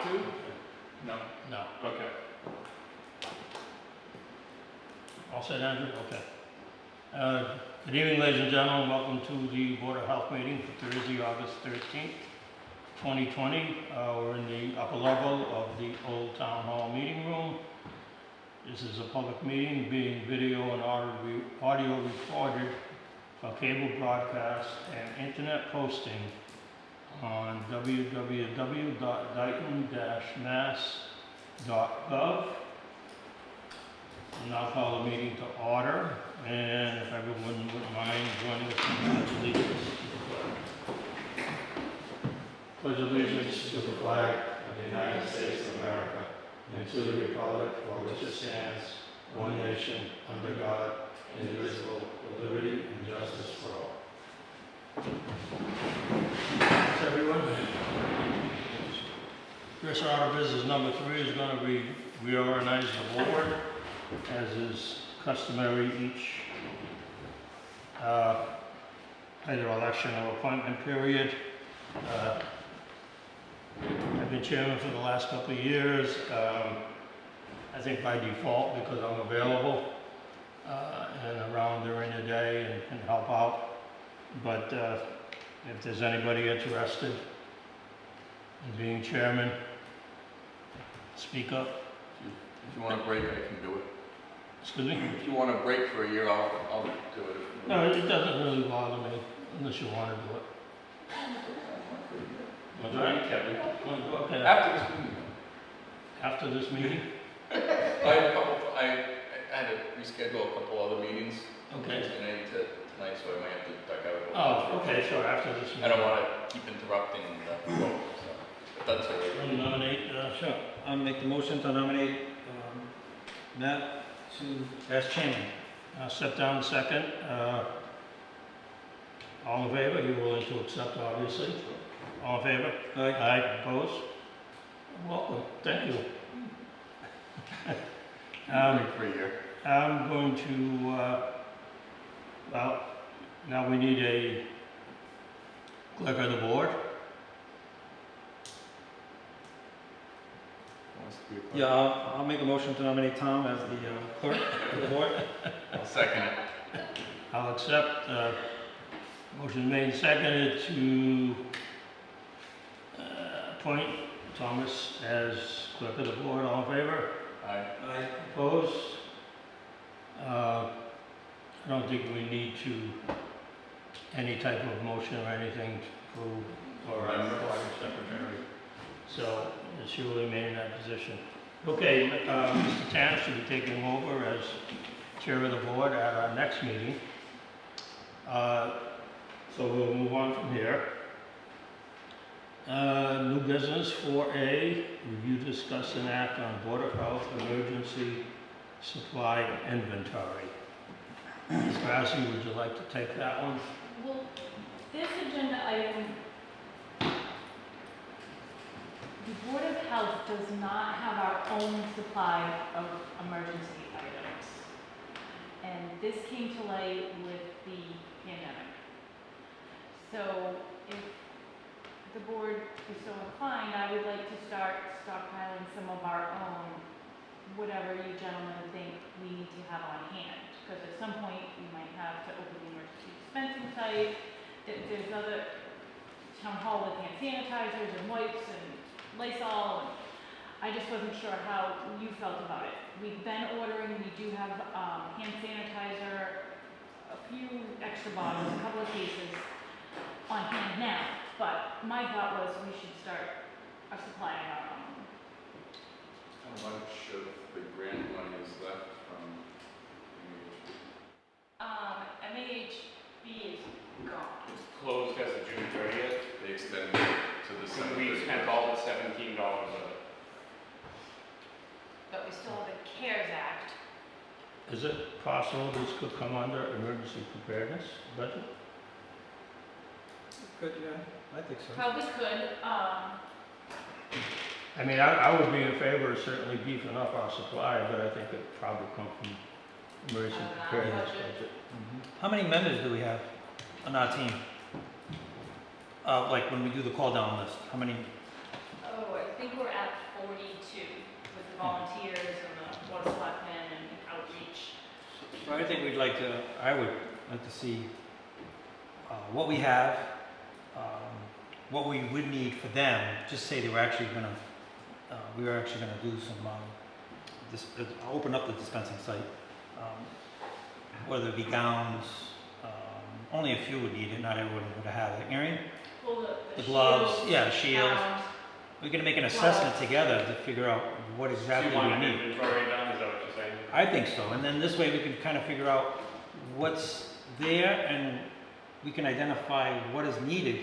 want to? No. No. Okay. All set, Andrew? Okay. Good evening, ladies and gentlemen. Welcome to the Board of Health meeting for Thursday, August 13th, 2020. We're in the upper level of the Old Town Hall meeting room. This is a public meeting being video and audio recorded for cable broadcast and internet posting on www.dayton-mass.gov. I'll now call the meeting to order, and if everyone wouldn't mind joining us in the pledge of allegiance. Pledge allegiance to the flag of the United States of America and to the republic for which it stands, one nation, under God, indivisible, with liberty and justice for all. Thanks, everyone. First order of business number 3 is going to be reorganize the board, as is customary each either election or appointment period. I've been chairman for the last couple of years. I think by default because I'm available and around during the day and can help out. But if there's anybody interested in being chairman, speak up. If you want a break, I can do it. Excuse me? If you want a break for a year, I'll do it. No, it doesn't really bother me unless you want to do it. All right, Kevin. Okay. After this meeting. After this meeting? I had to reschedule a couple other meetings. Okay. Tonight, so I might have to duck out. Oh, okay, sure, after this meeting. I don't want to keep interrupting the vote, so if that's all right. Want to nominate, Sure. I'll make the motion to nominate Matt as chairman. step down second. All in favor? You're willing to accept, obviously. All in favor? Aye. Aye, opposed? Welcome, thank you. Break for a year. I'm going to, well, now we need a clerk of the board. Wants to be a part. Yeah, I'll make a motion to nominate Tom as the clerk of the board. I'll second it. I'll accept. Motion made and seconded to appoint Thomas as clerk of the board. All in favor? Aye. Aye. Opposed? I don't think we need any type of motion or anything for our secretary. So she will remain in that position. Okay, Mr. Tan should be taking over as chair of the board at our next meeting. So we'll move on from here. New business 4A, review, discuss, and act on Board of Health emergency supply inventory. Ms. Grassi, would you like to take that one? Well, this agenda item, the Board of Health does not have our own supply of emergency items. And this came to light with the pandemic. So if the board is so inclined, I would like to start stockpiling some of our own, whatever you gentlemen think we need to have on hand. Because at some point, we might have to open the emergency dispensing site. There's other town hall with hand sanitizers and wipes and Lysol. And I just wasn't sure how you felt about it. We've been ordering, we do have hand sanitizer, a few extra bottles, a couple of cases on hand now. But my thought was we should start supplying our own. How much of the grant money is left from MAHB is gone. It's closed as of June 30th. They extended it to the So we spent all the $17 of it. But we still have the CARES Act. Is it possible this could come under emergency preparedness budget? Good, yeah, I think so. Probably could. I mean, I would be in favor of certainly beefing up our supply, but I think it probably come from emergency preparedness budget. How many members do we have on our team? Like when we do the call down list, how many? Oh, I think we're at 42 with the volunteers and the board of selectmen and outreach. So I would like to see what we have, what we would need for them. Just say they were actually gonna, we were actually gonna do some, open up the dispensing site. Whether it be gowns, only a few would need it, not everyone would have it. Erin? Well, The gloves, shields, yeah, the shields. gowns. We're gonna make an assessment together to figure out what Do exactly you want we an need. inventory done, is that what you're saying? I think so, and then this way we can kind of figure out what's there and we can identify what is needed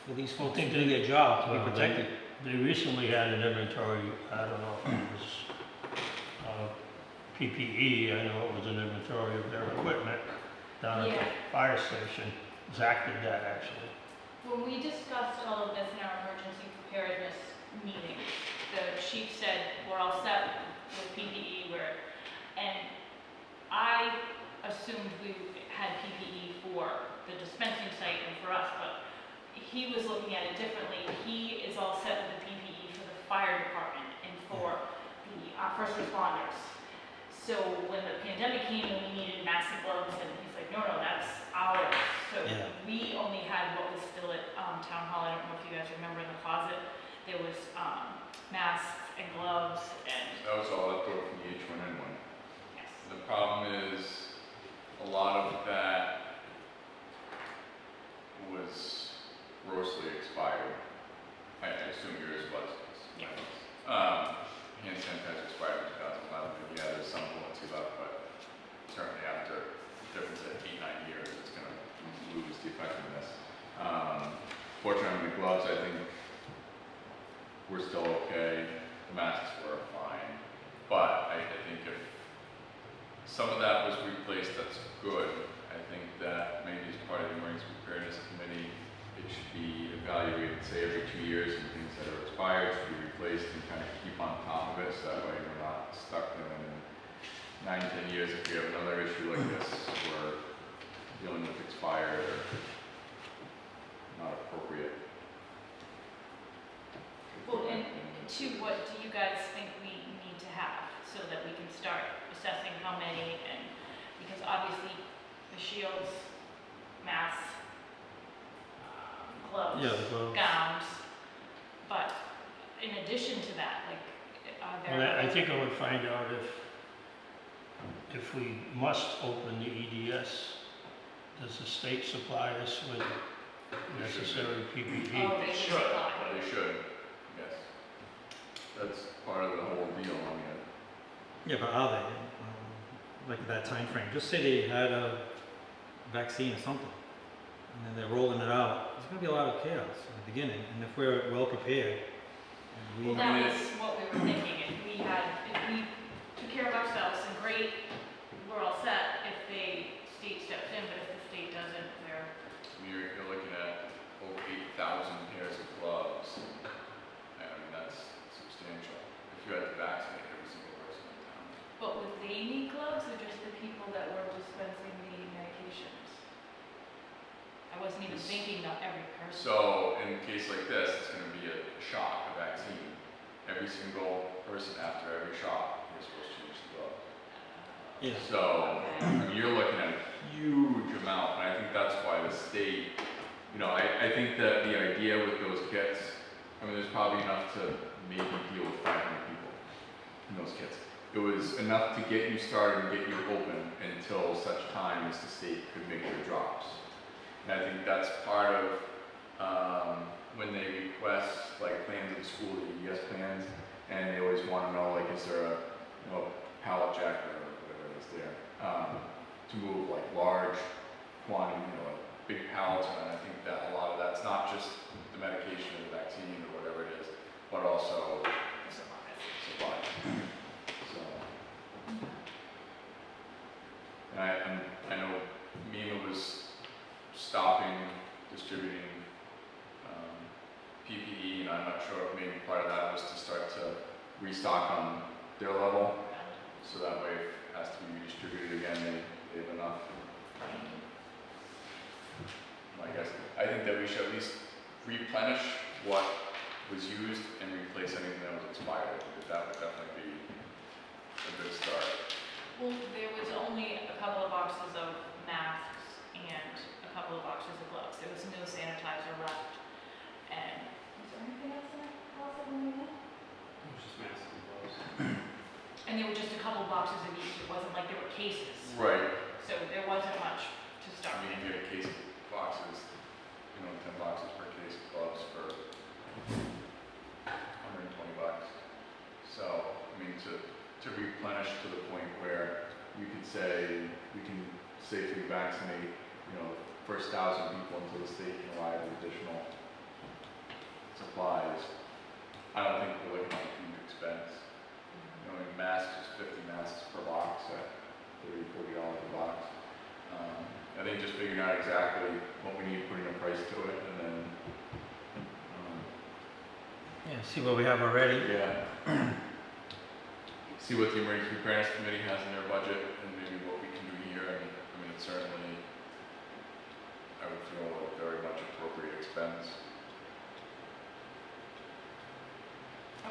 for these folks to do their job, to Well, be protected. They recently had an inventory, I don't know if it was PPE, I know it was an inventory of their equipment down at the Yeah. fire station. Zach did that actually. When we discussed all of this in our emergency preparedness meetings, the chief said, we're all set with PPE, and I assumed we had PPE for the dispensing site and for us, but he was looking at it differently. He is all set with the PPE for the fire department and for the first responders. So when the pandemic came and we needed masks and gloves, and he's like, no, that's ours. So Yeah. we only had what was still at town hall. I don't know if you guys remember in the closet. There was masks and gloves and That was all left over from the H1N1. yes. The problem is, a lot of that was grossly expired. I assume yours was. Yeah. Hand sanitizer expired in 2011, and yeah, there's some bullets left, but certainly after the difference at 8-9 years, it's gonna lose the effectiveness. Fortunately, the gloves, I think, we're still okay. The masks were fine, but I think if some of that was replaced, that's good. I think that maybe as part of the emergency preparedness committee, it should be evaluated, say, every 2 years, and things that are expired should be replaced and kind of keep on top of it, so that way we're not stuck in 9-10 years if we have another issue like this, we're dealing with expired or not appropriate. Well, and what do you guys think we need to have so that we can start assessing how many, and because obviously the shields, masks, gloves, Yeah, the gloves. gowns, but in addition to that, like, are there? Well, I think I would find out if we must open the EDS, does the state supply us with necessary PPE? Oh, they Should, supply. they should, yes. That's part of the whole deal, I mean, Yeah, but are they? Like that time frame. Just say they had a vaccine or something, and then they're rolling it out. There's gonna be a lot of chaos in the beginning, and if we're well prepared, and Well, we, that was what we were thinking, if we took care of ourselves, and great, we're all set if the state steps in, but if the state doesn't, you're looking at over 8,000 pairs of gloves. I mean, that's substantial. If you had to vaccinate every single person in town. but would they need gloves, or just the people that were dispensing the medications? I wasn't even thinking of every person. So, in a case like this, it's gonna be a shot, a vaccine. Every single person after every shot, you're supposed to use the glove. yeah. So, Okay. I mean, you're looking at a huge amount, and I think that's why the state, I think that the idea with those kits, I mean, there's probably enough to maybe deal with 500 people in those kits. It was enough to get you started and get you open until such time as the state could make their drops. And I think that's part of when they request like plans of school, the ES plans, and they always want to know like, is there a pallet jack or whatever is there to move like large quantity, like big pallets, and I think that a lot of that's not just the medication or the vaccine or whatever it is, but also supply. So, and I know MEMA was stopping distributing PPE, and I'm not sure if maybe part of that was to start to restock on their level, so that way if it has to be redistributed again, they have enough. I guess, I think that we should at least replenish what was used and replace anything that was expired. That would definitely be a good start. Well, there was only a couple of boxes of masks and a couple of boxes of gloves. There was no sanitizer left. And was there anything else in that closet when we went? It was just masks and gloves. And there were just a couple boxes of each. It wasn't like there were cases. Right. So there wasn't much to I start mean, you with. get a case of boxes, 10 boxes per case of gloves for $120. So, I mean, to replenish to the point where we could say, we can safely vaccinate, first 1,000 people until the state can arrive with additional supplies. I don't think we're looking at a huge expense. I mean, masks is 50 masks per box at $30, $40 a box. I think just figuring out exactly what we need, putting a price to it, and then, Yeah, see what we have already. yeah. See what the Emergency Preparedness Committee has in their budget, and maybe what we can do here. I mean, it's certainly, I would feel a very much appropriate expense.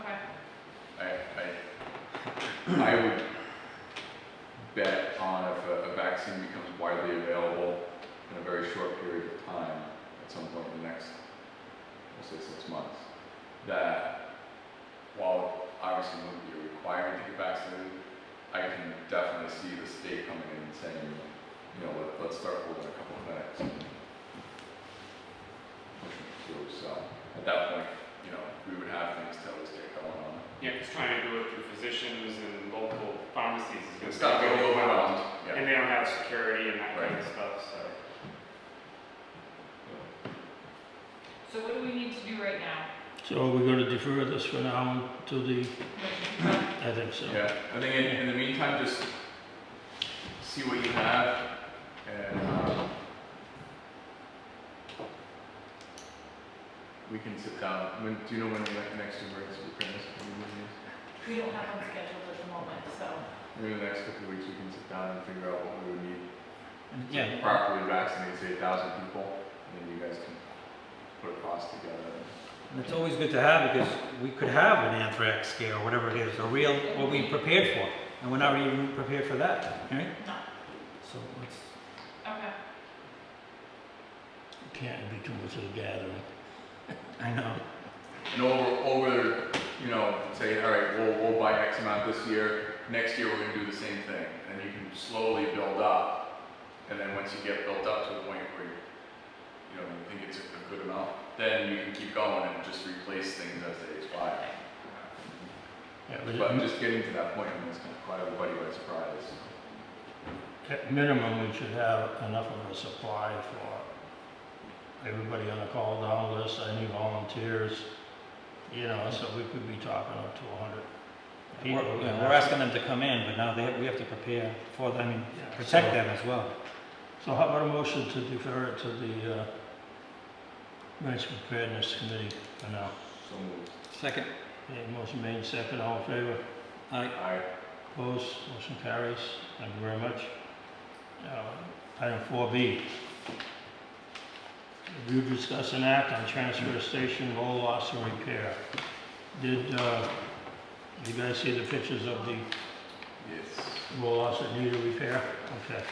Okay. I would bet on if a vaccine becomes widely available in a very short period of time, at some point in the next, we'll say 6 months, that while obviously wouldn't be required to get vaccinated, I can definitely see the state coming in and saying, let's start holding a couple of clinics and pushing it through. So at that point, we would have things to at least get going on. Yeah, just trying to do it through physicians and local pharmacies is gonna It's not start getting getting overwhelmed. And Yeah. they don't have security and that kind Right. of stuff, so. So what do we need to do right now? So are we gonna defer this for now to the, I think so. Yeah, I think in the meantime, just see what you have, and we can sit down. Do you know when the next emergency preparedness meeting is? We don't have one scheduled at the moment, so. Maybe in the next couple of weeks, we can sit down and figure out what we would need to Yeah, properly vaccinate, say 1,000 people, and then you guys can put a cost together. and it's always good to have because we could have an anthrax scare or whatever it is, what we prepared for, and we're not even prepared for that, right? No. So let's, Okay. Can't be too much of a gathering. I know. And over, say, all right, we'll buy X amount this year. Next year, we're going to do the same thing, and you can slowly build up. And then once you get built up to a point where you think it's a good amount, then you can keep going and just replace things as they expire. Yeah, But just getting to that point, it's going to caught everybody by surprise. at minimum, we should have enough of a supply for everybody on the call down list, any volunteers, so we could be talking up to 100 people. We're asking them to come in, but now we have to prepare for them, and Yeah, protect so- them as well. So how about a motion to defer it to the Emergency Preparedness Committee for now? So moved. Second, Okay, motion made, second, all in favor? Aye. Opposed, motion carries. Thank you very much. Item 4B. Review, discuss, and act on transfer station roll loss and repair. Did you guys see the pictures of the Yes. roll loss that needed repair? Okay.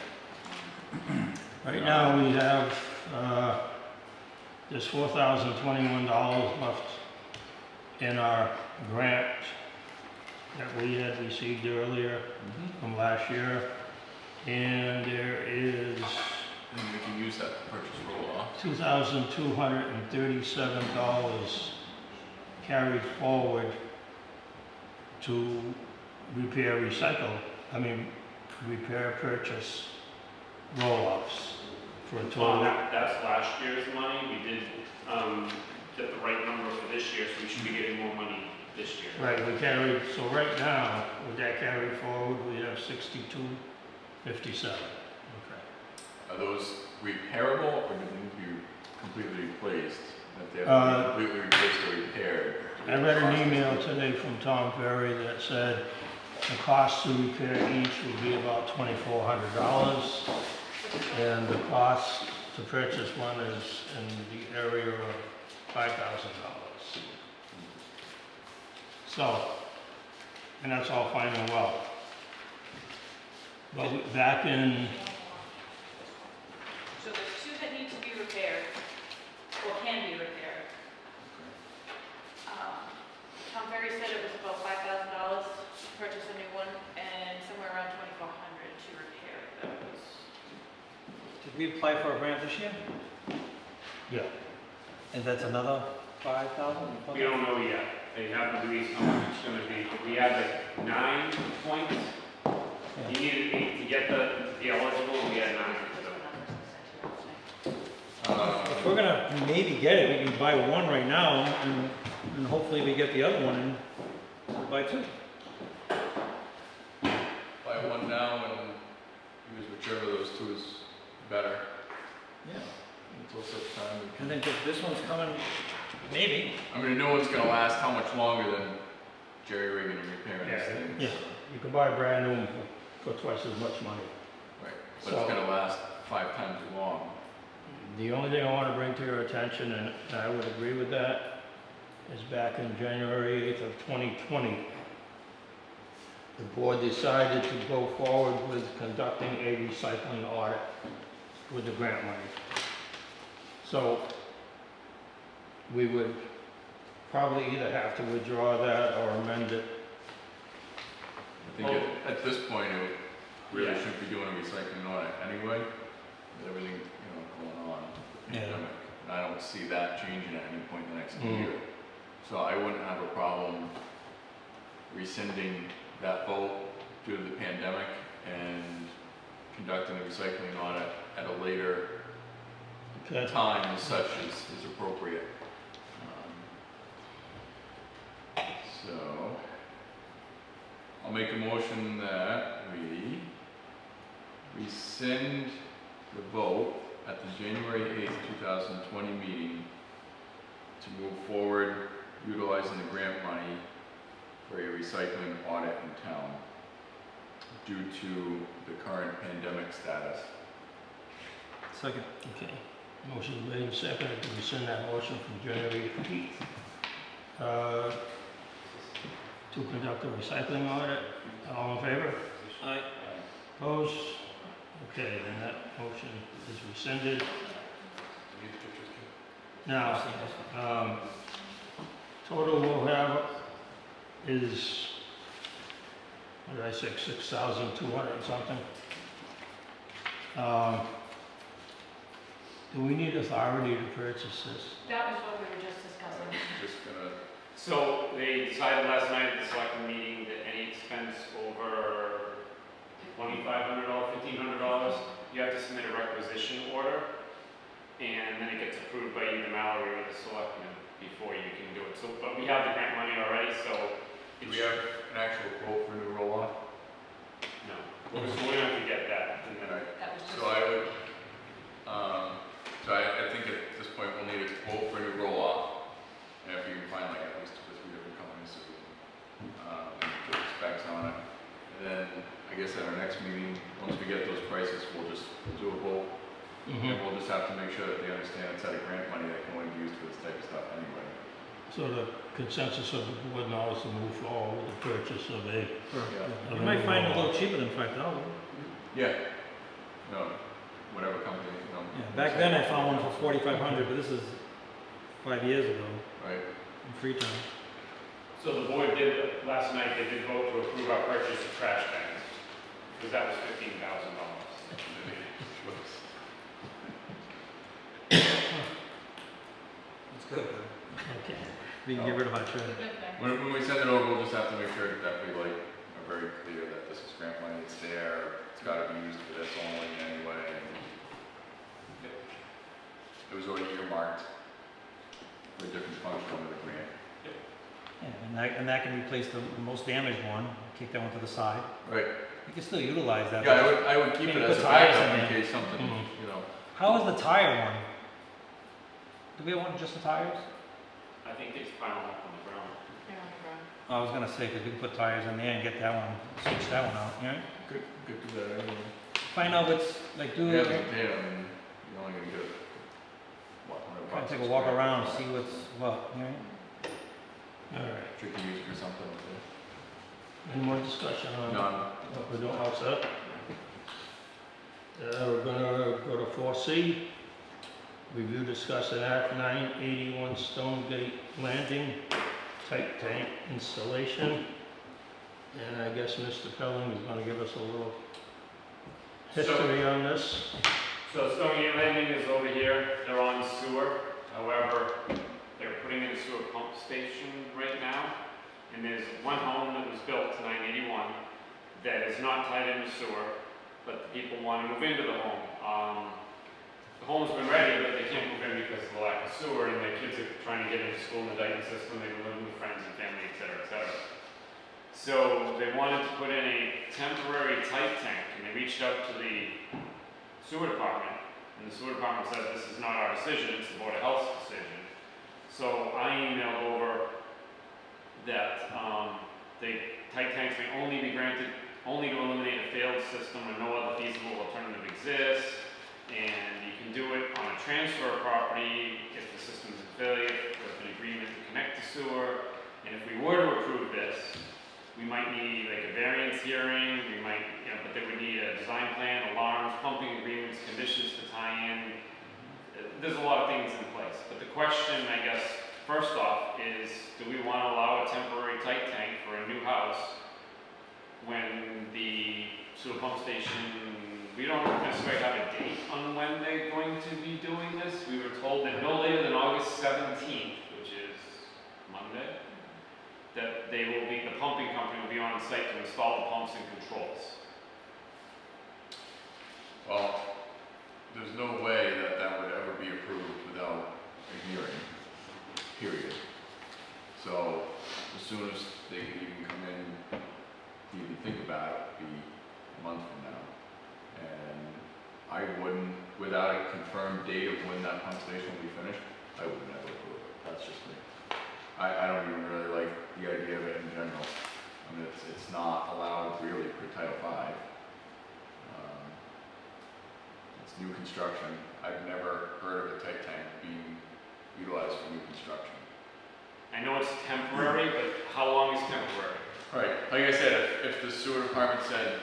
Right now, we have, there's $4,021 left in our grant that we had received earlier from last year. And there is And we can use that to purchase roll-off. $2,237 carried forward to repair, purchase roll-offs for a total. That's last year's money. We did, get the right number for this year, so we should be getting more money this year. Right, so right now, with that carried forward, we have 6257. Okay. Are those repairable, or do they need to be completely replaced? If they have to be completely replaced or repaired? I read an email today from Tom Ferry that said the cost to repair each would be about $2,400, and the cost to purchase one is in the area of $5,000. So, and that's all fine and well. But back in, So there's two that need to be repaired, or can be repaired. Tom Ferry said it was about $5,000 to purchase a new one, and somewhere around $2,400 to repair those. Did we apply for a grant this year? yeah, And that's another 5,000? We don't know yet. They haven't released how much it's gonna be. We had like 9 points. You needed 8 to get to be eligible, and we had 9. If we're gonna maybe get it, we can buy one right now, and hopefully we get the other one, and we'll buy two. Buy one now and use whichever of those two is better Yeah. until such time. And then this one's coming, maybe. I mean, no one's gonna last how much longer than jerry rigging and repairing this Yeah. thing. yeah, you can buy a brand new one for twice as much money. Right, but So- it's gonna last 5 times as long. The only thing I want to bring to your attention, and I would agree with that, is back in January 8th of 2020, the board decided to go forward with conducting a recycling audit with the grant money. So we would probably either have to withdraw that or amend it. I think at this point, it really Yeah. shouldn't be doing a recycling audit anyway, with everything, you know, going on. Yeah. Pandemic. And I don't see that changing at any point in the next Mm. year. So I wouldn't have a problem rescinding that vote due to the pandemic and conducting a recycling audit at a later Okay. time as such is appropriate. So, I'll make a motion that we rescind the vote at the January 8th, 2020 meeting to move forward utilizing the grant money for a recycling audit in town due to the current pandemic status. Second. Okay. Motion made and seconded to rescind that motion from January 8th. To conduct a recycling audit. All in favor? Aye. Opposed? Okay, then that motion is rescinded. Now, total we'll have is, what did I say, 6,200 and something? Do we need authority to purchase this? That was what we were just discussing. Just gonna, So they decided last night at the selectmen meeting that any expense over $2,500, $1,500, you have to submit a requisition order, and then it gets approved by either Mallory or the selectmen before you can do it. So, but we have the grant money already, so. do we have an actual quote for a new roll-off? No, we're just going to have to get that, and then. Alright, That was just. so I would, I think at this point we'll need a quote for a new roll-off. And if you can find like at least 2 or 3 different companies that we can, put the specs on it. And then, I guess at our next meeting, once we get those prices, we'll do a vote. And we'll just have to make sure that they understand it's out of grant money that can only be used for this type of stuff anyway. So the consensus of the board now is to move forward with the purchase of a. Yeah. You might find it a little cheaper than 5,000. Yeah. No, whatever company, you know. Yeah, back then I found one for 4,500, but this is 5 years ago Right. in Freetown. So the board did, last night, they did vote to approve our purchase of trash bags, because that was $15,000. That's good. Okay. We can get rid of our It's a trash. good thing. When we send it over, we'll just have to make sure that we like are very clear that this is grant money, it's there, it's gotta be used for this only anyway. It was already earmarked for a different function under the grant. Yeah, and that can replace the most damaged one, kick that one to the side. Right. You can still utilize that. Yeah, I would keep it Maybe as a put tires backup in in there. case something, Mhm. you know. How is the tire one? Do we have one just the tires? I think it's final up on the ground. They're on the ground. I was gonna say, because we can put tires in there and get that one, switch that one out, you know? Could do that anyway. Find out what's, like, do, Yeah, but yeah, I mean, you're only gonna get, 100 kind of bucks. take a walk around, see what's what, you know? Yeah. All right. tricky use for something. Any more discussion on None. what we're doing outside? We're gonna go to 4C. Review, discuss, and act 981 Stonegate Landing tight tank installation. And I guess Mr. Pelling is gonna give us a little history on this. So Stonegate Landing is over here, they're on sewer, however, they're putting in a sewer pump station right now. And there's one home that was built in 981 that is not tied into sewer, but the people want to move into the home. The home's been ready, but they can't move in because of the lack of sewer, and their kids are trying to get into school in the Dayton system, they've been living with friends and family, et cetera, et cetera. So they wanted to put in a temporary tight tank, and they reached out to the sewer department, and the sewer department said, this is not our decision, it's the Board of Health's decision. So I emailed over that the tight tanks may only be granted only to eliminate a failed system when no other feasible alternative exists, and you can do it on a transfer property if the system's in failure with an agreement to connect to sewer. And if we were to approve this, we might need like a variance hearing, we might, but they would need a design plan, alarms, pumping agreements, conditions to tie in. There's a lot of things in place, but the question, I guess, first off is, do we want to allow a temporary tight tank for a new house when the sewer pump station, we don't necessarily have a date on when they're going to be doing this. We were told that no later than August 17th, which is Monday, that they will be, the pumping company will be on site to install the pumps and controls. Well, there's no way that that would ever be approved without a hearing, period. So as soon as they could even come in, to even think about it, would be a month from now. And I wouldn't, without a confirmed date of when that pump station will be finished, I would never approve it. That's just me. I don't even really like the idea of it in general. I mean, it's not allowed really per Title V. It's new construction. I've never heard of a tight tank being utilized for new construction. I know it's temporary, but how long is temporary? Right, like I said, if the sewer department said,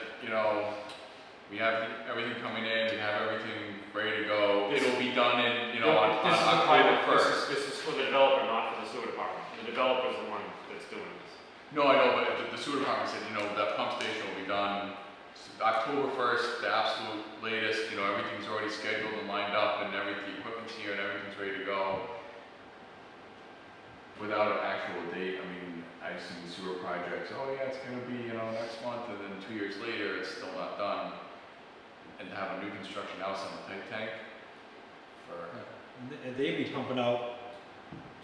we have everything coming in, we have everything ready to go, it'll be done in, on This is a October private, 1st. this is for the developer, not for the sewer department. The developer's the one that's doing this. No, I know, but if the sewer department said, that pump station will be done October 1st, the absolute latest, everything's already scheduled and lined up and everything, the equipment's here and everything's ready to go. Without an actual date, I mean, I've seen sewer projects, oh yeah, it's gonna be, next month, and then 2 years later, it's still not done. And to have a new construction house on a tight tank for, They'd be pumping out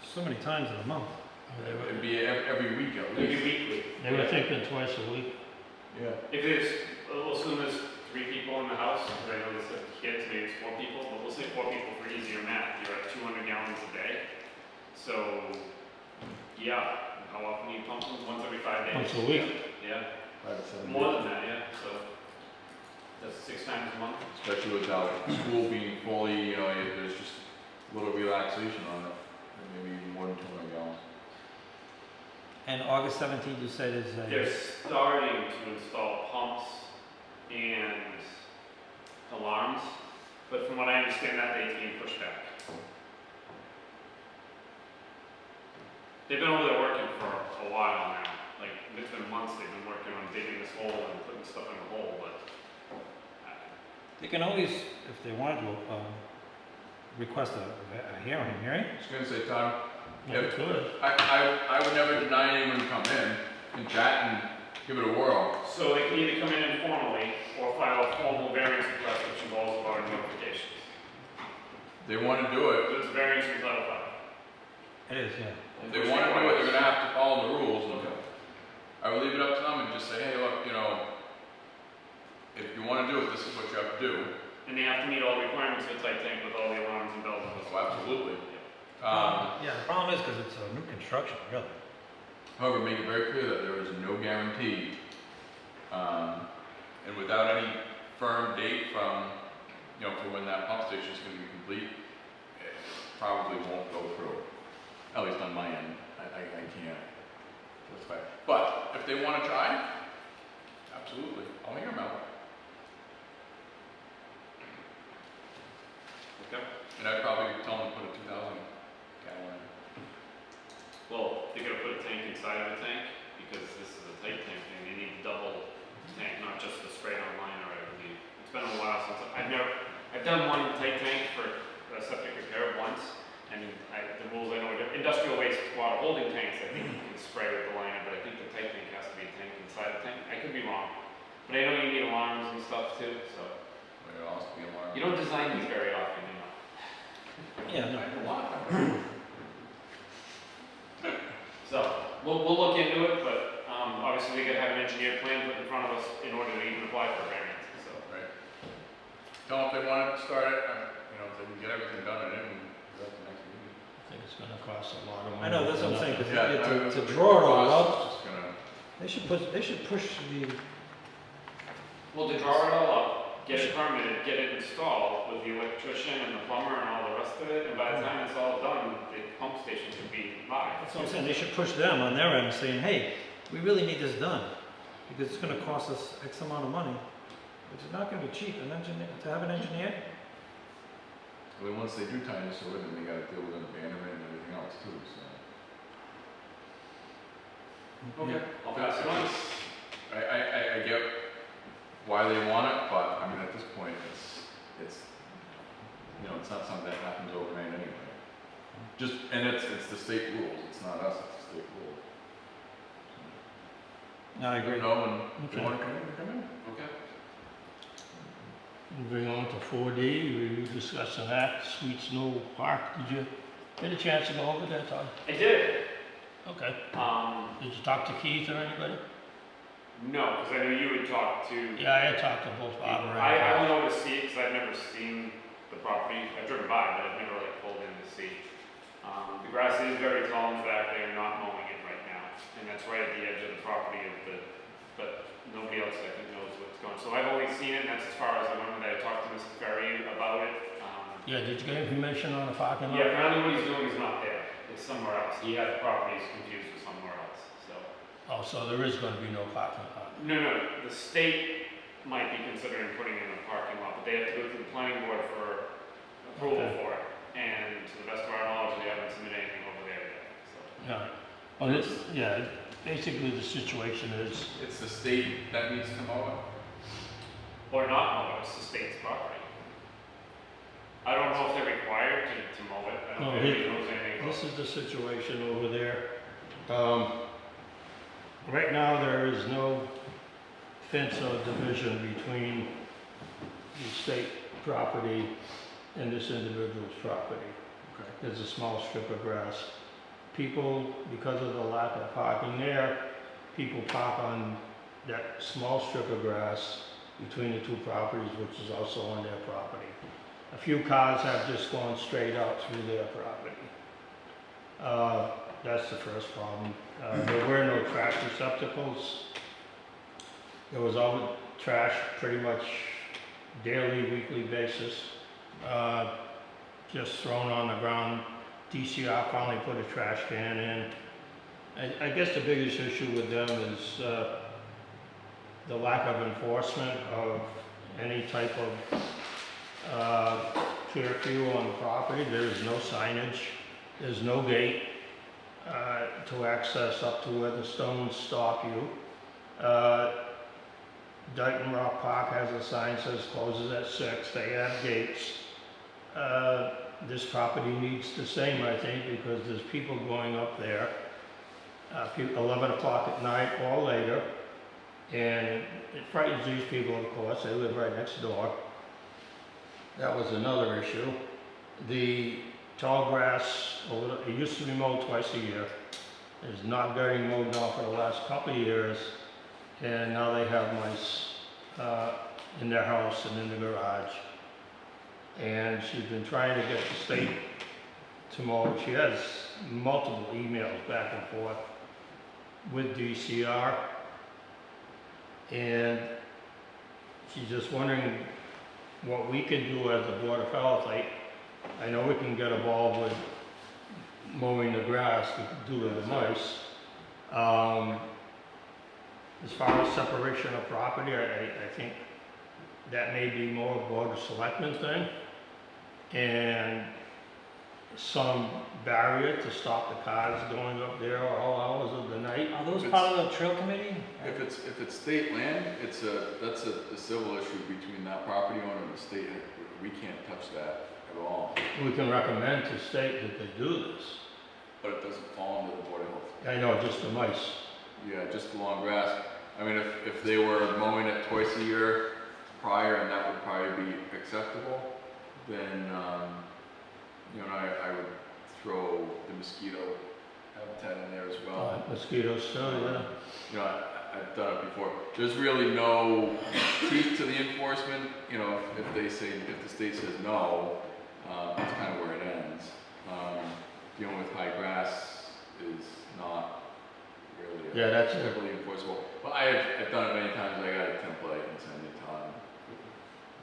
so many times in a month. it'd be every week at Maybe least. weekly. They were thinking twice a week. Yeah. If there's, we'll assume there's 3 people in the house, because I know there's kids, maybe it's 4 people, but we'll say 4 people for easier math. You're at 200 gallons a day. So, yeah, how often do you pump them? Once every 5 days? Once a week. Yeah, 5 to 7 more days. than that, yeah, so that's 6 times a month. Especially without school being fully, there's just a little relaxation on it, maybe even more than 200 gallons. And August 17th, you said is They're starting to install pumps and alarms, but from what I understand, that date's being pushed back. They've been over there working for a while now. Like, it's been months they've been working on digging this hole and putting stuff in the hole, but they can always, if they wanted to, request a hearing, right? I was gonna say, Tom, Yeah, good. I would never deny anyone to come in and chat and give it a whirl. so they can either come in informally or file a formal variance request, which involves our notifications. They wanna do it, So it's variance from Title V. It is, yeah. if they wanna do it, they're gonna have to follow the rules. And I would leave it up to them and just say, hey, look, if you wanna do it, this is what you have to do. And they have to meet all the requirements of a tight tank with all the alarms and bells and whistles. Oh, absolutely. Yeah, the problem is because it's a new construction, really. However, make it very clear that there is no guarantee, and without any firm date from, for when that pump station is going to be complete, it probably won't go through. At least on my end, I can't That's fine. But if they wanna try, absolutely, I'll hear them out. Okay. And I'd probably tell them to put a 2,000 gallon in. Well, they're gonna put a tank inside of a tank, because this is a tight tank thing, they need double tank, not just the spray on liner, I believe. It's been a while since, I've done one tight tank for a septic repair once, and the rules I know are different. Industrial waste water holding tanks, I think you can spray with the liner, but I think the tight tank has to be a tank inside the tank, I could be wrong. But I know you need alarms and stuff too, so. Well, it has to be alarmed. You don't design these very often, you know. Yeah, no. I don't want them. So, we'll look into it, but, obviously we gotta have an engineered plan put in front of us in order to even apply for variance, so. Right. Tell them if they want to start it, you know, if they can get everything done and then go to the next meeting. I think it's gonna cost a lot of money. I know, that's what I'm saying, 'cause Yeah, to draw it all cost up, is just gonna, they should push the, Well, to draw it all up, get it permitted, get it installed with the electrician and the plumber and all the rest of it, and by the time it's all done, the pump station should be live. that's what I'm saying, they should push them on their end, saying, hey, we really need this done, because it's gonna cost us X amount of money, which is not gonna be cheap, to have an engineer. I mean, once they do tie this over, then they gotta deal with an abandonment and everything else too, so. Okay, I'll pass it on. I get why they want it, but I mean, at this point, it's, you know, it's not something that happens overnight anyway. Just, and it's the state rules, it's not us, it's the state rules. No, I agree. No, and if they Okay. wanna come in, they come in. Okay. Moving on to 4D, we were discussing that, Sweet Snow Park. Did you get a chance to go over there, Todd? I did, Okay. Did you talk to Keith or anybody? no, because I know you had talked to. Yeah, I had talked to both Bob and I went over to see it, because I've never seen the property, I've driven by, but I've never like pulled in to see. The grass is very tall in the back, they are not mowing it right now, and that's right at the edge of the property but nobody else I think knows what's going on. So I've only seen it, and that's as far as I remember, that I talked to Mr. Ferry about it. Yeah, did you get information on the parking lot? Yeah, apparently what he's doing is not there, it's somewhere else, he had the properties confused with somewhere else, so. Oh, so there is gonna be no parking lot? No, the state might be considering putting in a parking lot, but they have to go through the planning board for approval Okay. for it. And to the best of our knowledge, they haven't submitted anything over there yet, so. Yeah. Well, this, yeah, basically the situation is, It's the state that needs to mow it. Or not mow it, it's the state's property. I don't know if they're required to mow it, I No, don't know if anybody knows anything about this is the situation over there. Right now, there is no fence or division between the state property and this individual's property. Okay. There's a small strip of grass. People, because of the lack of parking there, people park on that small strip of grass between the two properties, which is also on their property. A few cars have just gone straight out through their property. That's the first problem. There were no trash receptacles. There was all trash pretty much daily, weekly basis, just thrown on the ground. DCR finally put a trash can in. I guess the biggest issue with them is the lack of enforcement of any type of curfew on the property. There is no signage, there's no gate to access up to where the stones stop you. Dayton Rock Park has a sign that says closes at 6, they have gates. This property needs the same, I think, because there's people going up there, 11 o'clock at night or later, and it frightens these people, of course, they live right next door. That was another issue. The tall grass, it used to be mowed twice a year. It's not getting mowed now for the last couple of years, and now they have mice in their house and in the garage. And she's been trying to get the state to mow. She has multiple emails back and forth with DCR, and she's just wondering what we can do as the Board of Health. I know we can get involved with mowing the grass due to the mice. As far as separation of property, I think that may be more of a board of selectmen thing. And some barrier to stop the cars going up there all hours of the night. Are those It's- part of the trail committee? If it's state land, that's a civil issue between that property owner and the state. We can't touch that at all, We can recommend to state that they do this. but it doesn't fall under the Board of Health. I know, just the mice. Yeah, just the long grass. I mean, if they were mowing it twice a year prior, and that would probably be acceptable, then, you know, I would throw the mosquito habitat in there as well. Mosquitoes too, yeah. You know, I've done it before. There's really no teeth to the enforcement, you know, if the state says no, that's kind of where it ends. Dealing with high grass is not really Yeah, that's it. heavily enforceable. But I've done it many times. I got a template and send it to them.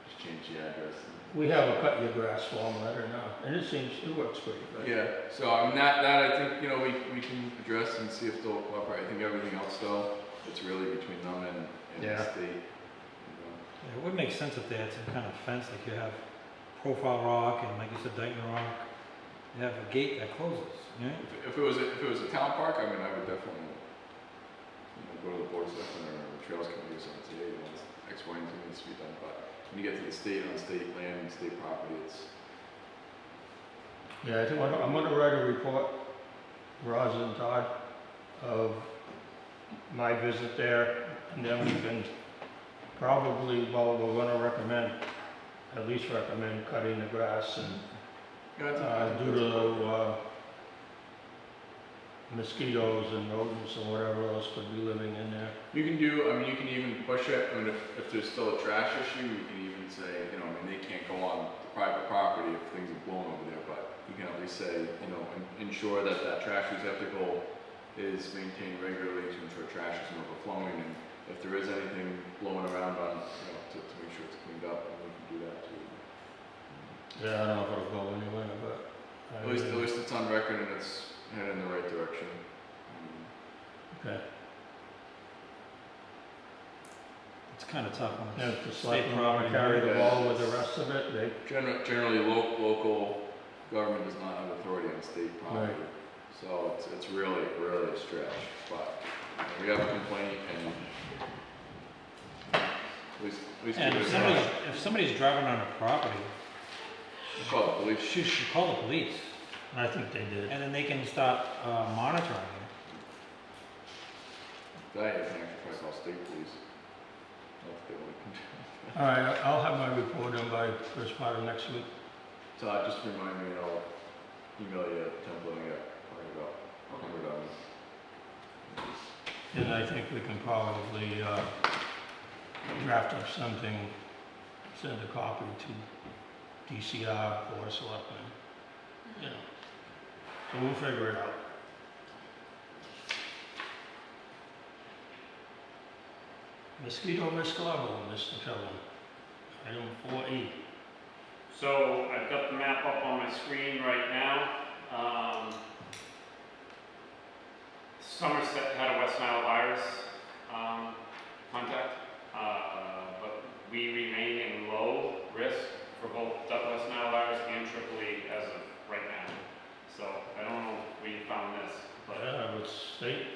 Just change the address. We have a cut your grass form letter now, and it works pretty good. Yeah, so I mean, that I think, you know, we can address and see if they'll cooperate. I think everything else though, it's really between them and Yeah. the state. Yeah, it would make sense if they had some kind of fence, like you have Profile Rock and like you said, Dayton Rock. You have a gate that closes, yeah? If it was a town park, I mean, I would definitely, you know, go to the board of selectmen or the trails committee or something, say, hey, you know, X, Y, and Z needs to be done. But when you get to the state, on state land and state property, it's, Yeah, I think I'm gonna write a report, Roz and Todd, of my visit there, and then we can probably, well, we're gonna at least recommend cutting the grass and you know, I think due to mosquitoes and rodents and whatever else could be living in there. you can do, I mean, you can even push it. I mean, if there's still a trash issue, you can even say, you know, I mean, they can't go on private property if things are blown over there, but you can at least say, you know, ensure that that trash receptacle is maintained regularly to ensure trash isn't overflowing, and if there is anything blowing around on, you know, to make sure it's cleaned up, and we can do that too. Yeah, I don't know if it'll go anywhere, but. At least it's on record and it's headed in the right direction. Okay. It's kind of tough when And it's if the state selectmen want to carry the yeah. ball with the rest of it, they, Generally, local government does not have authority on state property. So it's really a stretch, but we have a complaint and at least And give if it a shot. somebody's driving on a property, Call the police. you should call the police, I think they did. and then they can start monitoring it. That you can actually probably call state police. Not that they would. All right, I'll have my report in by first part of next week. Todd, just remind me and I'll email you a template I got talking about. I'll remember that. And I think we can probably draft up something, send a copy to DCR, Board of Selectmen, you know. So we'll figure it out. Mosquito risk level, Mr. Kelly. Item 4E. So I've got the map up on my screen right now. Somerset had a West Nile virus contact, but we remain in low risk for both West Nile virus and Triple E as of right now. So I don't know if we found this, but Yeah, it's state.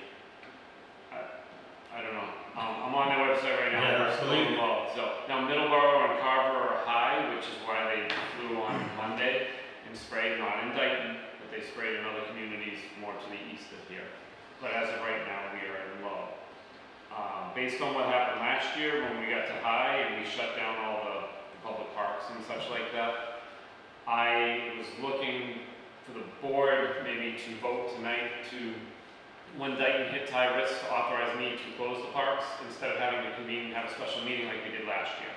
I don't know. I'm on their website right now. Yeah, We're still believe it. involved. So now Middleborough and Carver are high, which is why they flew on Monday and sprayed, not in Dayton, but they sprayed in other communities more to the east of here. But as of right now, we are in low. Based on what happened last year when we got to high and we shut down all the public parks and such like that, I was looking for the board maybe to vote tonight to, when Dayton hits high risk, to authorize me to close the parks instead of having to convene and have a special meeting like we did last year.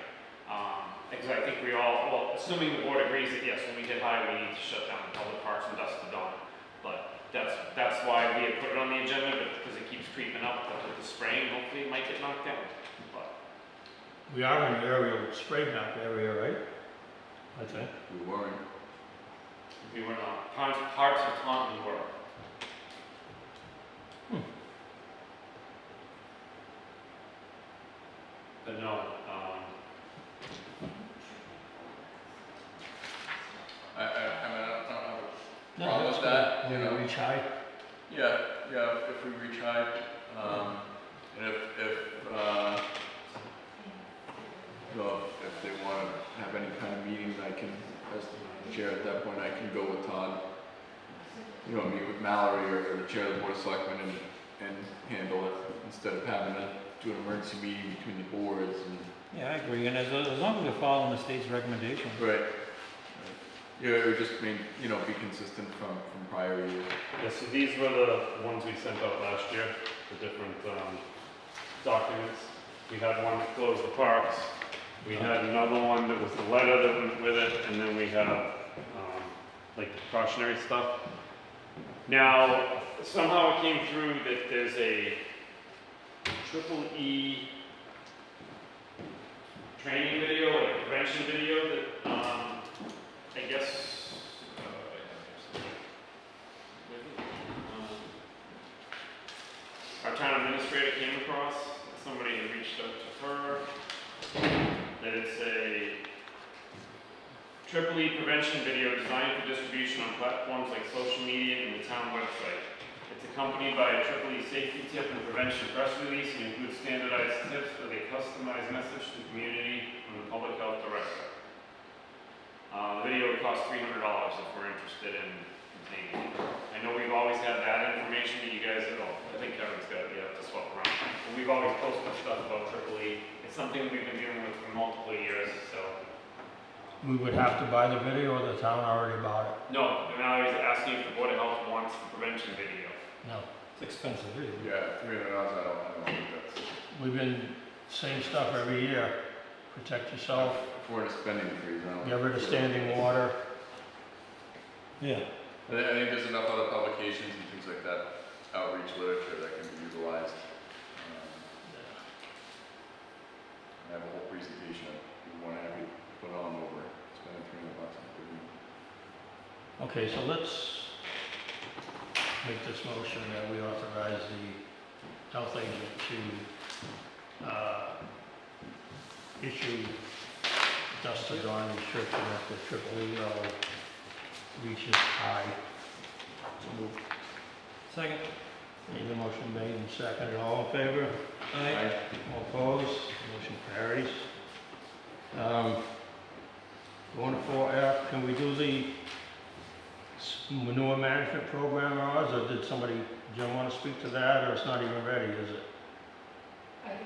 Because I think we all, well, assuming the board agrees that yes, when we hit high, we need to shut down the public parks and dusk to dawn. But that's why we had put it on the agenda, but because it keeps creeping up with the spraying, hopefully it might get knocked down. But We are in the area, spray map area, right? I think. We weren't. we were not. Parts of Taunton were. But no, I mean, I don't have No, Problem that's with good. that, you When know. you reach high. if we reach high, and if they want to have any kind of meeting, I can, as the chair at that point, I can go with Todd, meet with Mallory or the chair of the board of selectmen and handle it, instead of having to do an emergency meeting between the boards and. Yeah, I agree, and as long as we're following the state's recommendation. Right. Yeah, it would just mean, be consistent from prior years. yeah, so these were the ones we sent out last year, the different documents. We had one that closed the parks, we had another one that was the letter that went with it, and then we have like the precautionary stuff. Now, somehow it came through that there's a triple E training video, like a prevention video that I guess our town administrator came across. Somebody had reached out to her that it's a triple E prevention video designed for distribution on platforms like social media and the town website. It's accompanied by a triple E safety tip and prevention press release and includes standardized tips with a customized message to the community from the public health director. The video would cost $300 if we're interested in obtaining it. I know we've always had that information that you guys, I think Kevin's got it, you have to swap around. But we've always posted stuff about triple E. It's something we've been dealing with for multiple years, so. We would have to buy the video, or the town already bought it? No, now he's asking if the Board of Health wants the prevention video. No. It's expensive, really. Yeah, $300, I don't think that's. We've been, same stuff every year. Protect yourself, If we're in a spending freeze, I don't. get rid of standing water. Yeah. I think there's enough other publications and things like that, outreach literature that can be utilized. I have a whole presentation that we want to have you put on over spending $300 on it. Okay, so let's make this motion that we authorize the health agent to issue dusted on restriction after triple E reaches high. So moved. Second. Need a motion made and seconded. All in favor? Aye. All opposed? Motion carries. Going to 4F, can we do the manure management program, or did somebody, Jim, want to speak to that, or it's not even ready, is it? I think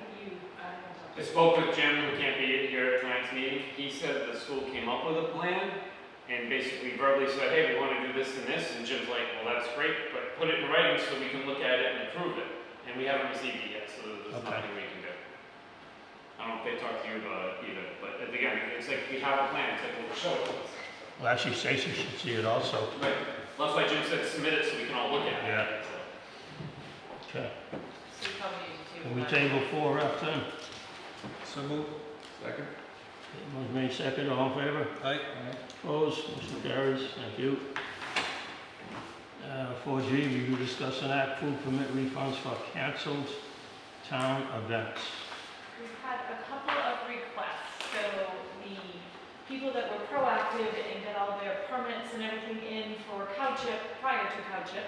I spoke with Jim, who can't be here at tonight's meeting. He said the school came up with a plan and basically verbally said, hey, we want to do this and this. And Jim's like, well, that's great, but put it in writing so we can look at it and approve it. And we haven't received it yet, so there's Okay. nothing we can do. I don't know if they talked to you about it either, but again, it's like we have a plan. It's like, well, show it to us. Well, actually, Stacy should see it also. Right. That's why Jim said submit it so we can all look at it. Yeah. So. Okay. So you probably need to Can we table 4F then? So move. Second? Motion made second, all in favor? Aye. Opposed? Motion carries. Thank you. 4G, review, discuss, and act food permit refunds for canceled town events. We've had a couple of requests, so the people that were proactive and got all their permits and everything in for cow chip, prior to cow chip,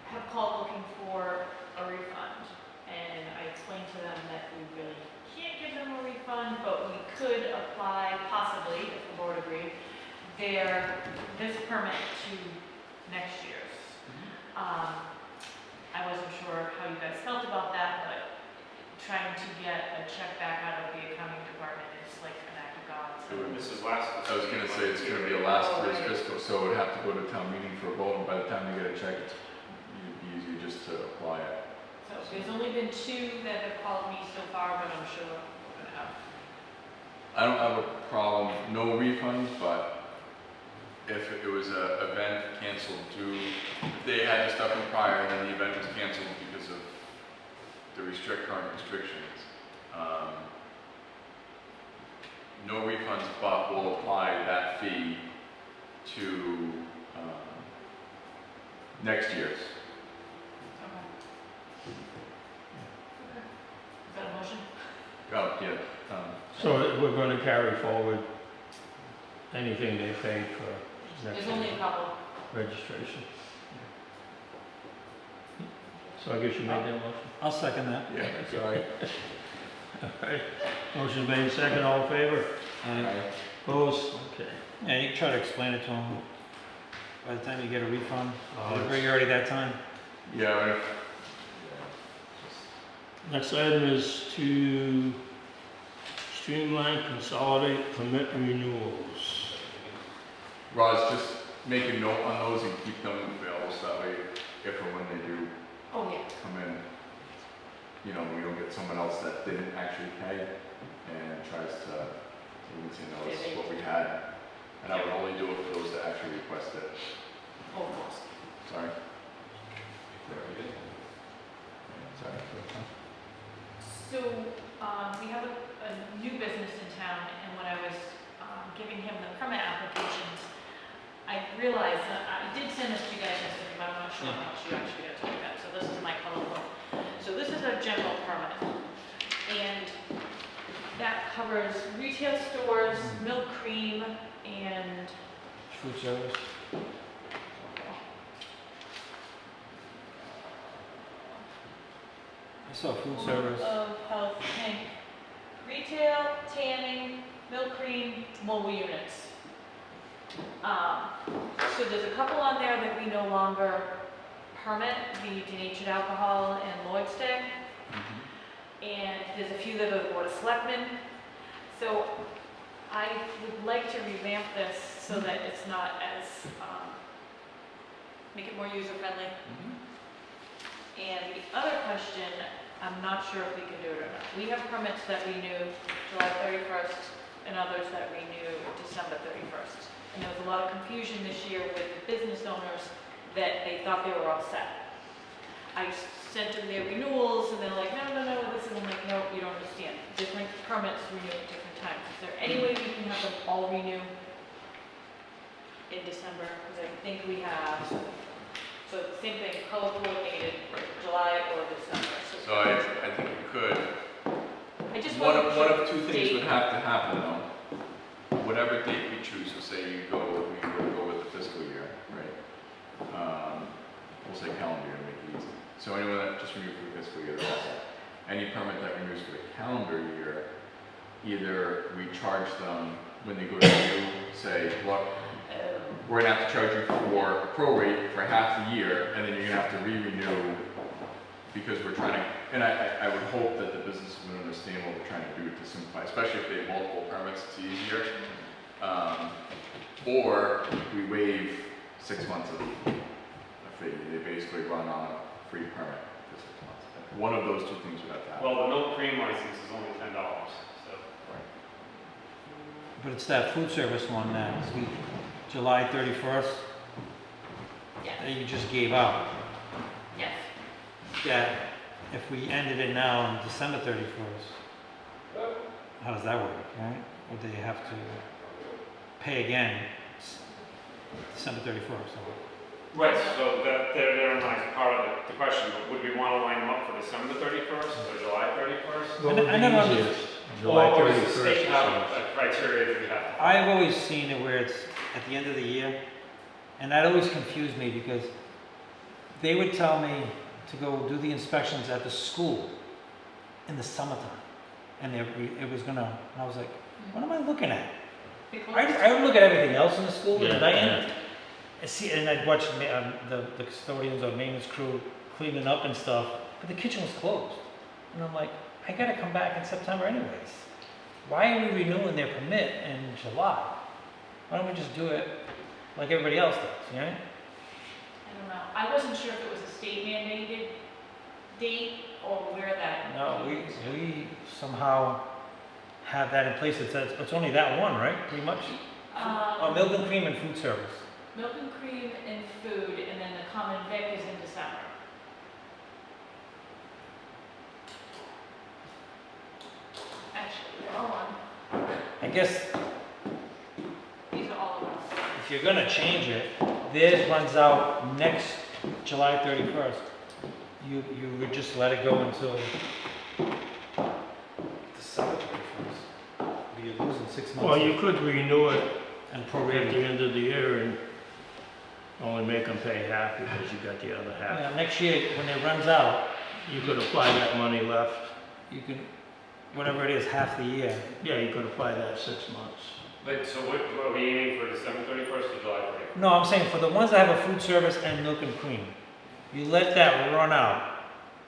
have called looking for a refund. And I explained to them that we really can't give them a refund, but we could apply, possibly, if the board agreed, this permit to next year's. I wasn't sure how you guys felt about that, but trying to get a check back out of the accounting department is like an act of God. So This is last. I was gonna say, it's gonna be a last year's fiscal, so it would have to go to town meeting for a vote, and by the time you get a check, it's easy just to apply it. So there's only been 2 that have called me so far, but I'm sure we're gonna have. I don't have a problem, no refunds, but if it was a event canceled due, if they had the stuff in prior and then the event was canceled because of the current restrictions, no refunds, but we'll apply that fee to next year's. Okay. Is that a motion? Oh, yeah, to carry forward anything they paid for next There's only a couple. registration. So I guess you made that motion? I'll second that. Yeah, sorry. Alright, motion made, second, all in favor? I- Opposed? Okay. Yeah, you can try to explain it to them. By the time you get a refund, Uh, or you're already that time. Yeah, Next item is to streamline, consolidate permit renewals. Roz, just make a note on those and keep them available, so that way, if and when they do Oh, yeah. come in, you know, we don't get someone else that didn't actually pay and tries to, we can say, no, this is what we had. And I would only do it for those that actually request it. Oh, of course. Sorry. Sorry. So, we have a new business in town, and when I was giving him the permit applications, I realized that I did send this to you guys yesterday, but I'm not sure how much you actually got to look at. So this is my colorful. So this is a general permit, and that covers retail stores, milk, cream, and Food service. I saw food service. of health tank, retail, tanning, milk, cream, mobile units. So there's a couple on there that we no longer permit, the denatured alcohol and Lloyd's Day. And there's a few that are the Board of Selectmen. So I would like to revamp this so that it's not as, make it more user-friendly. And the other question, I'm not sure if we can do it or not. We have permits that renew July 31st and others that renew December 31st. And there was a lot of confusion this year with business owners that they thought they were all set. I sent them their renewals and they're like, no, this is, I'm like, no, you don't understand. Different permits renew at different times. Is there any way we can have them all renew in December? Because I think we have, so the same thing, color coordinated, July or December. So I think you could, I just one want of two things would have to happen though. Whatever date we choose, so say we would go with the fiscal year, right? We'll say calendar year to make it easy. So anyone that just renewed for the fiscal year, they're all set. Any permit that renews for the calendar year, either we charge them when they go to renew, say, look, we're gonna have to charge you for a prorate for half the year, and then you're gonna have to re-renew because we're trying to, and I would hope that the business would understand what we're trying to do to simplify, especially if they have multiple permits, it's easier. Or we waive 6 months of a fee. They basically run on a free permit for 6 months. One of those two things would have to happen. Well, the milk cream license is only $10, so. But it's that food service one that we, July 31st, Yeah. that you just gave out. Yes. That if we ended it now on December 31st, how does that work, right? Would they have to pay again December 31st? Right, so that, therein lies part of the question, but would we want to line them up for December 31st or July 31st? What would I know, be easiest? July Or does the 31st. state have a criteria that we have? I've always seen it where it's at the end of the year, and that always confused me because they would tell me to go do the inspections at the school in the summertime, and it was gonna, and I was like, what am I looking at? I would look at everything else in the school Yeah, at night, yeah. and see, and I'd watch the custodians or maintenance crew cleaning up and stuff, but the kitchen was closed, and I'm like, I gotta come back in September anyways. Why are we renewing their permit in July? Why don't we just do it like everybody else does, you know? I don't know. I wasn't sure if it was a state mandated date or where that. No, we somehow have that in place. It's only that one, right? Pretty much. Milk and cream and food service. Milk and cream and food, and then the common vic is in December. Actually, they're all on. I guess These are all of them. if you're gonna change it, theirs runs out next July 31st. You would just let it go until December 31st. You're losing 6 Well, you could renew it and at the prorate it. end of the year and only make them pay half because you got the other half. Yeah, next year, when it runs out, You could apply that money left. you can, whatever it is, half the year. Yeah, you could apply that 6 months. But, so what are we aiming for, December 31st or July 31st? No, I'm saying for the ones that have a food service and milk and cream, you let that run out,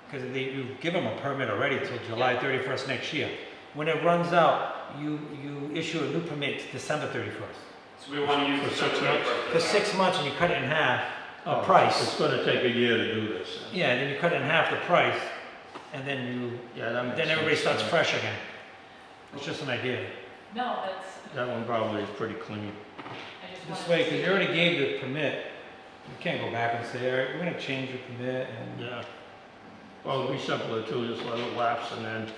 because you give them a permit already till July 31st next year. When it runs out, you issue a new permit December 31st. So we want to use For December 6 months? 31st. For 6 months, and you cut it in half, the Oh, price. It's gonna take a year to do this. Yeah, and then you cut it in half the price, and then Yeah, that makes then everybody sense. starts fresh again. It's just an idea. No, that's, That one probably is pretty clean. I just This wanted way, to because see. you already gave the permit, you can't go back and say, all right, we're gonna change your permit, and Yeah. Well, it'd be simpler too, just let it lapse and then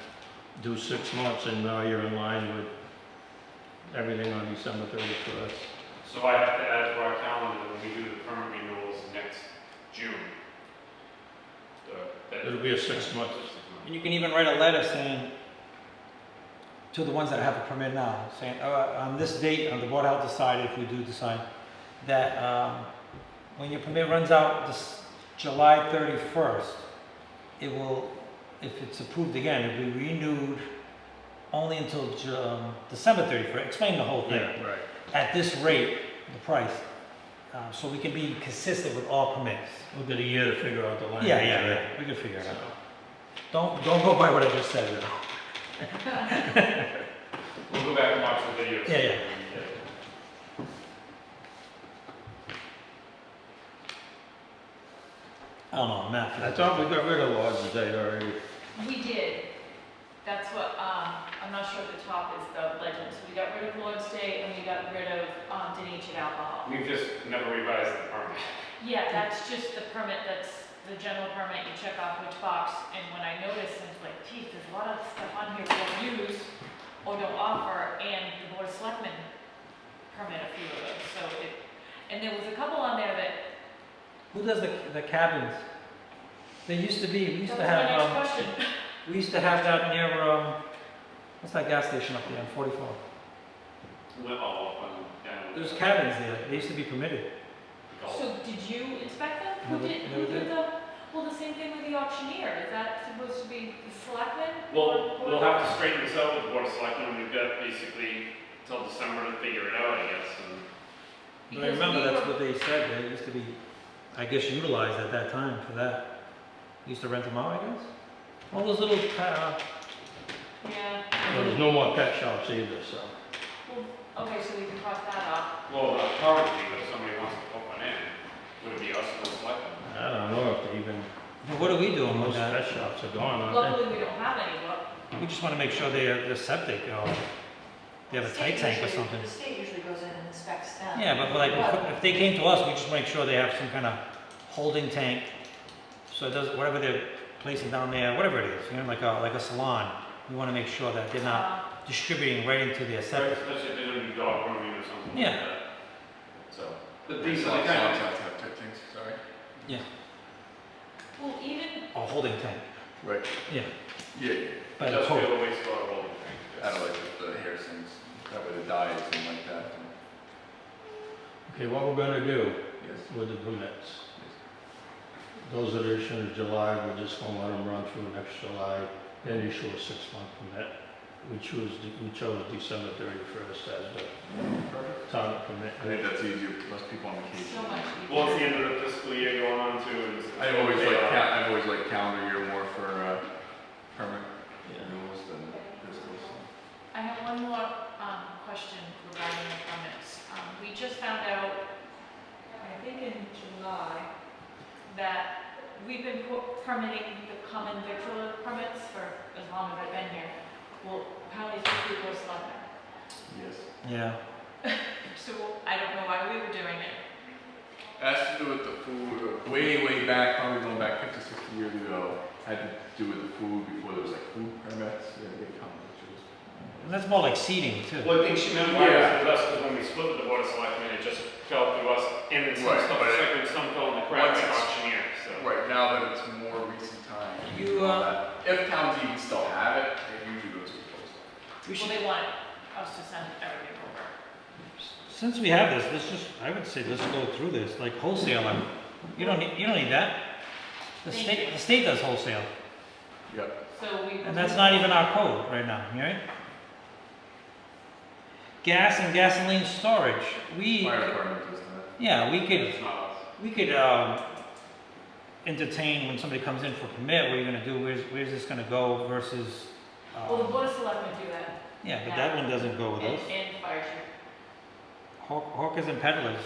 do 6 months and now you're in line with everything on December 31st. So I have to add to our calendar when we do the permit renewals next June. It'll be a 6 month. and you can even write a letter saying, to the ones that have a permit now, saying, on this date, the board of health decided, if we do decide, that when your permit runs out this July 31st, it will, if it's approved again, it'll be renewed only until December 31st. Explain the whole thing. Yeah, right. At this rate, the price, so we can be consistent with all permits. We'll get a year to figure out the language. Yeah, we can figure it So, out. Don't go by what I just said. We'll go back and watch the videos. Yeah. I don't know, Matt. I thought we got rid of Lord's Day already. We did. That's what, I'm not sure at the top is the legend. So we got rid of Lord's Day and we got rid of denatured alcohol. We've just never revised the permit. Yeah, that's just the permit, that's the general permit, you check off which box. And when I noticed, I was like, geez, there's a lot of stuff on here we don't use or don't offer, and the Board of Selectmen permit a few of those. So and there was a couple on there that, Who does the cabins? They used to be, we used that to was my next have, question. we used to have that near, what's that gas station up there on 44? Went all up on, down. There's cabins there, they used to be permitted. So did you inspect them? Who Never- did, never who did did. well, the same thing with the auctioneer. Is that supposed to be the selectmen? Well, we'll have to straighten this out with the Board of Selectmen. We've got basically till December to figure it out, I guess. And But I remember that's what they said, they used to be, I guess, utilized at that time for that. Used to rent them out, I guess? All those little, Yeah. There's no more pet shops either, so. Well, okay, so we can cross that off. well, currently, if somebody wants to put one in, would it be us or the Selectmen? I don't know if they even, but what are we doing with most that? pet shops are gone, aren't Luckily, we don't have any, but We just wanna make sure they're septic, or they have a tight tank or something. The state usually goes in and inspects them. Yeah, but like, if they came to us, we just make sure they have some kind of holding tank, so it does, whatever they're placing down there, whatever it is, you know, like a salon, we wanna make sure that they're not distributing right into their Right, septic. especially if they're gonna do dog grooming or something Yeah. like that. So, but these are Salons the kind have of, to have tight tanks, sorry. well, even A holding tank, Right. yeah, Yeah, by the just code. feel the wastewater holding tank. I don't like the hair things, that way the dye is something like that. Okay, what we're gonna do Yes. with the permits. Those that are issued in July, we're just gonna let them run through next July, then issue a 6-month permit. We chose December 31st as the target I think permit. that's easier, less people on vacation. so much. Well, it's the end of the fiscal year going on too. and it's- I've always liked calendar year more for permit Yeah. renewals than fiscal. I have one more question regarding the permits. We just found out, I think in July, that we've been permitting the common victular permits for as long as I've been here. Well, apparently it's supposed to be Board of Selectmen. Yes. Yeah, So I don't know why we were doing it. It has to do with the food, way back, probably going back 50, 60 years ago, had to do with the food before there was like food permits, you had to get common victuals. and that's more like seating too. Well, I think she meant why Yeah. it was with us, because when we split with the Board of Selectmen, it just fell through us, and then some Right, stuff, but it- second, some fell in the crack Once at it's- auctioneer, so. Right, now that it's more recent time. You, if towns even still have it, they usually go to the post office. We Well, should, they want it. us to send everything over. Since we have this, let's just, I would say let's go through this, like wholesale, you don't need that. Thank you. The state does wholesale, Yep. So we. and that's not even our code right now, right? Gas and gasoline storage, Fire department does that. yeah, we could, It's not us. we could, entertain when somebody comes in for permit, what are you gonna do, where's this gonna go versus, Well, the board of selectmen do that. yeah, but that one doesn't go with us. And fire chief. Hawkers and peddlers,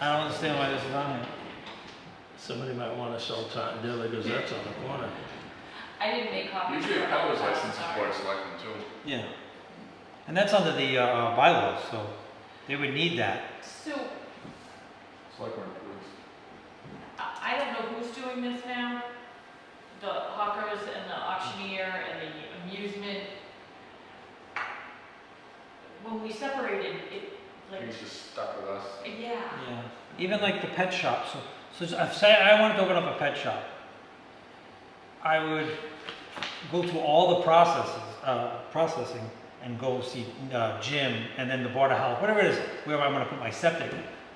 I don't understand why this is on here. Somebody might want to sell Daily Gazettes on the corner. I didn't make copies. Usually a for all peddler's of them, license is sorry. board of selectmen too. Yeah. And that's under the bylaws, so they would need that. So, Selectmen and police. I don't know who's doing this now. The hawkers and the auctioneer and the amusement. When we separated, it, like, He's just stuck with us. yeah. Yeah. Even like the pet shop, so say I wanted to open up a pet shop. I would go through all the processing and go see Jim and then the Board of Health, whatever it is, where I'm gonna put my septic.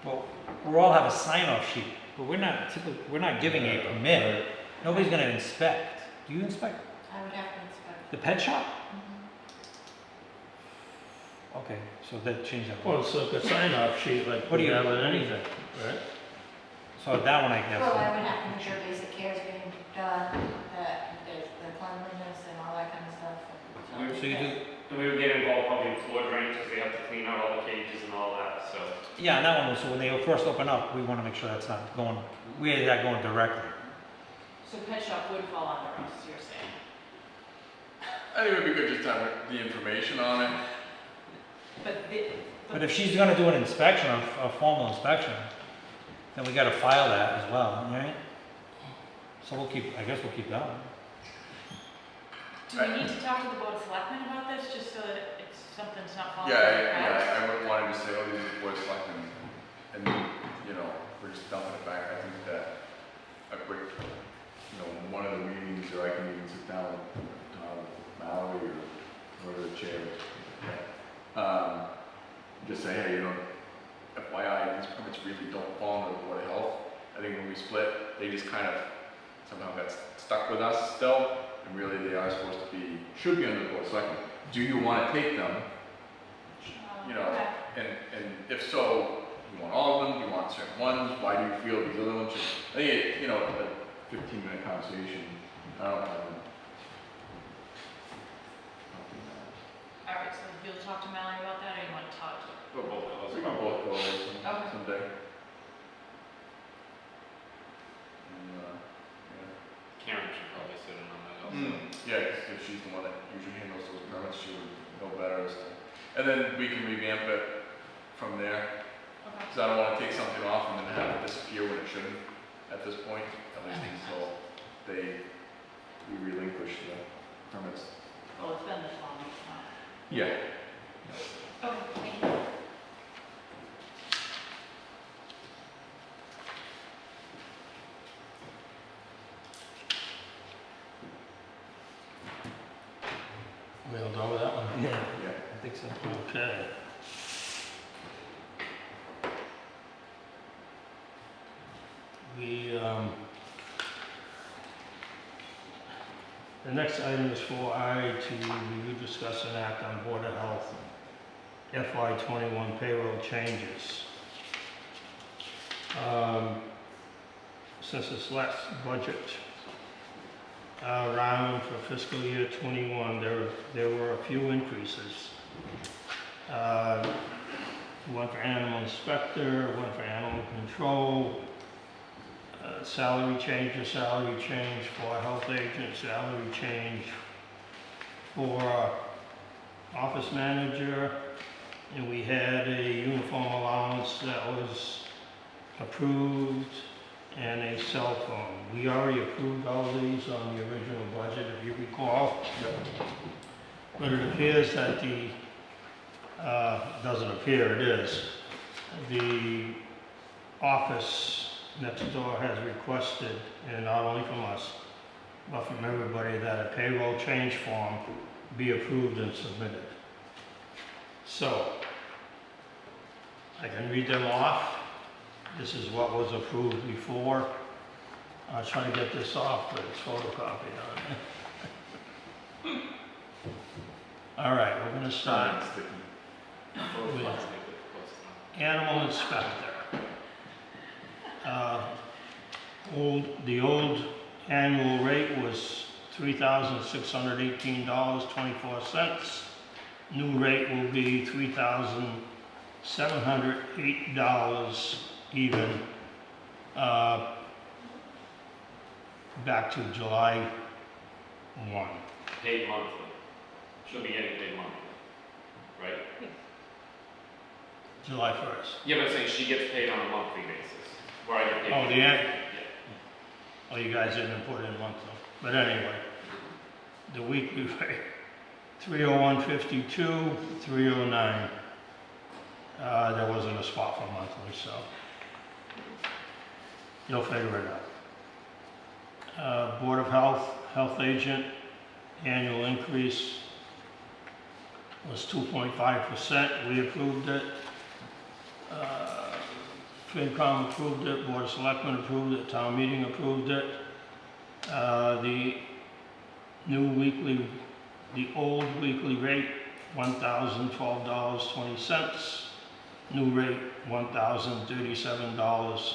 But we all have a sign-off sheet, but we're not giving a permit. Nobody's gonna inspect. Do you inspect I would have to inspect. the pet shop? Mhm. Okay, so that changed that. Well, it's like a sign-off sheet like What do we you- have with anything, right? So that one I guess. Well, I would have to make sure basic care is being done, that the cleanliness and all that kind of stuff. So you do, And we would get involved probably in floor drainage, because they have to clean out all the cages and all that, so. yeah, and that one, so when they first open up, we wanna make sure that's not going, we had that going directly. So pet shop would fall under us, you're saying? I think it would be good just to have the information on it. But if she's gonna do an inspection, a formal inspection, then we gotta file that as well, right? So I guess we'll keep that one. Do we need to talk to the board of selectmen about this, just so that it's, something's not falling Yeah, through the cracks? I wouldn't want to just say, oh, these are board of selectmen, and then, you know, we're just dumping it back. I think that a quick, one of the meetings, or I can even sit down with Mallory or whoever the chair is. Just say, hey, FYI, these permits really don't fall under the Board of Health. I think when we split, they just kind of somehow got stuck with us still, and really they are supposed to be, should be under the Board of Selectmen. Do you want to take them? Okay. And if so, you want all of them? Do you want certain ones? Why do you feel these other ones should? I think a 15-minute conversation. I don't know. All right, so you'll talk to Mallory about that, or you want to talk to her? For both of us. We can both go over Okay. someday. And, yeah. Karen should probably sit in on that also. Yeah, 'cause if she's the one that usually handles those permits, she would know better as to. And then we can revamp it from there. Okay. Because I don't want to take something off and then have it disappear when it shouldn't at this point, at least That makes until we relinquish the permits. Well, it's been this long, it's not. Yeah. Okay, thank you. We all done with that one? Yeah, Yeah. I think so. Okay. The next item is for I to review, discuss, and act on Board of Health FY21 payroll changes. Since this last budget round for fiscal year '21, there were a few increases. One for animal inspector, one for animal control, salary change for health agent, salary change for office manager, and we had a uniform allowance that was approved, and a cell phone. We already approved all these on the original budget, if you recall. But it appears that doesn't appear, it is. The office next door has requested, and not only from us, but from everybody, that a payroll change form be approved and submitted. So, I can read them off. This is what was approved before. I was trying to get this off, but it's photocopied on it. All right, we're gonna start with animal inspector. The old annual rate was $3,618.24. New rate will be $3,708 even, back to July 1. Paid monthly. She'll be getting paid monthly, right? July 1st. Yeah, but I'm saying she gets paid on a monthly basis. Where I get paid. Oh, the Yeah. end? Oh, you guys didn't put in monthly. But anyway, the weekly rate, 301.52, 309. There wasn't a spot for monthly, so you'll figure it out. Board of Health, health agent, annual increase was 2.5%. We approved it. FinCom approved it, Board of Selectmen approved it, Town Meeting approved it. The old weekly rate, $1,012.20. New rate, $1,037.12.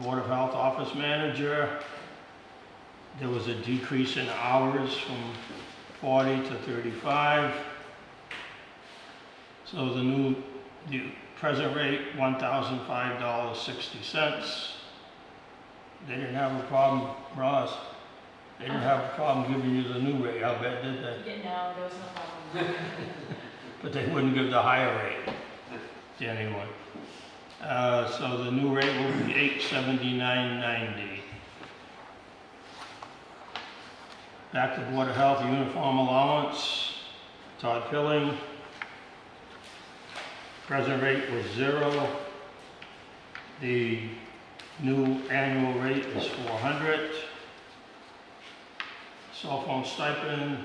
Board of Health Office Manager, there was a decrease in hours from 40 to 35. So the present rate, $1,005.60. They didn't have a problem, Ross, they didn't have a problem giving you the new rate, I bet, did they? No, there was no problem. But they wouldn't give the higher rate to anyone. So the new rate will be $879.90. Back to Board of Health, uniform allowance, Todd Pilling. Present rate was 0. The new annual rate is $400. Cell phone stipend,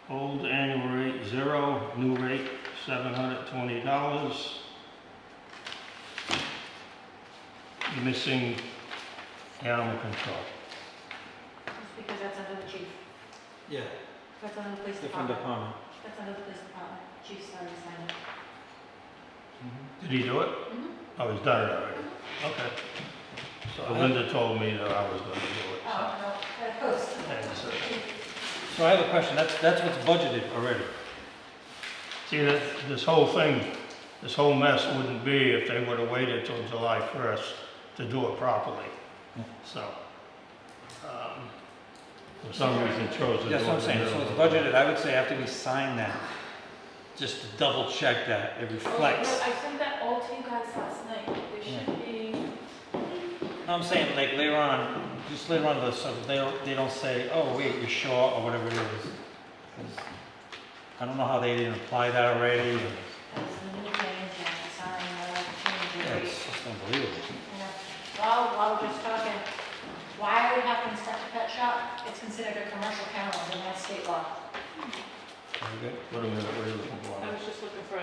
old annual rate 0, new rate $720. Missing animal control. Just because that's under the chief. Yeah, That's under the police different department. department. That's under the police department. Chief's already signed it. Did he do it? Oh, he's done it already. Okay. So Linda told me that I was gonna do it. Oh, no, that goes. Thanks. So I have a question, that's what's budgeted already. See, this whole thing, this whole mess wouldn't be if they would've waited till July 1st to do it properly. So, for some reason chose to do it. That's what I'm saying, so it's budgeted, I would say after we sign that, just to double check that it reflects. I sent that all to you guys last night. There should be. No, I'm saying like later on, just later on, so they don't say, oh wait, you're short or whatever it is. 'Cause I don't know how they didn't apply that already. That's the new things, you have to sign, change Yeah, the rate. it's just unbelievable. Yeah. While we're just talking, why are we having to inspect a pet shop? It's considered a commercial kennel and that's state law. Very good. What a minute, what are you looking for? I was just looking for, I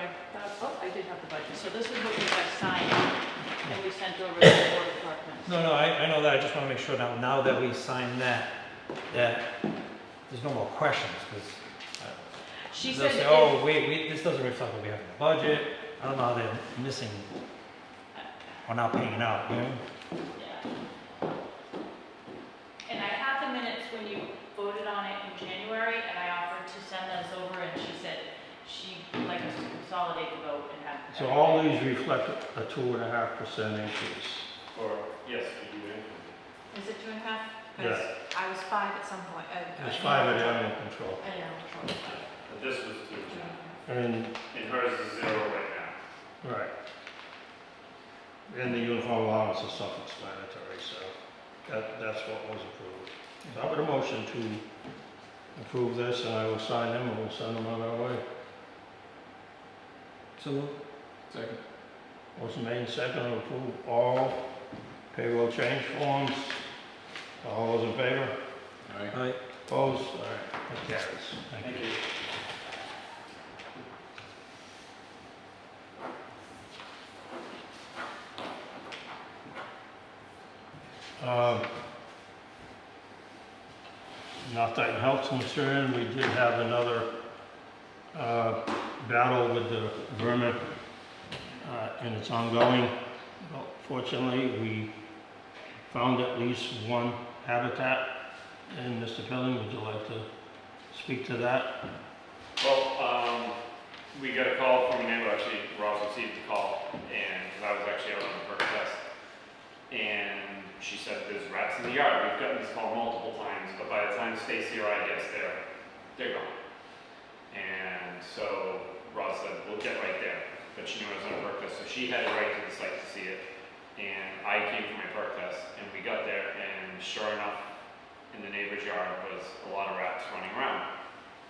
did have the budget. So this is what you guys signed and we sent over to the board of departments. No, I know that, I just wanna make sure now that we sign that there's no more questions, because She they'll said say, oh, wait, this doesn't reflect what we have in the budget. I don't know how they're missing or not paying out, you know? Yeah. And I have the minutes when you voted on it in January, and I offered to send those over, and she said she'd like us to consolidate the vote and have. So all these reflect a 2.5% increase. Yes, we do. Is it 2.5? Yeah. I was 5 at some point. There's 5 in animal control. Animal control. But this was 2. And, And hers is 0 right now. right. And the uniform allowance is self-explanatory, so that's what was approved. So I would a motion to approve this, and I will sign them, and we'll send them on our way. So, Second. Motion made and second to approve all payroll change forms. All those in favor? All right. Aye. Opposed? All right, that carries. Thank you. Not that health's concerned, we did have another battle with the vermin, and it's ongoing. Well, fortunately, we found at least one habitat. And Mr. Pilling, would you like to speak to that? Well, we got a call from a neighbor, actually, Ross received the call, and, because I was actually out on the perk test, and she said there's rats in the yard. We've gotten this call multiple times, but by the time Stacy or I gets there, they're gone. And so Ross said, we'll get right there, but she knew I was on a perk test, so she headed right to the site to see it, and I came for my perk test, and we got there, and sure enough, in the neighbor's yard was a lot of rats running around.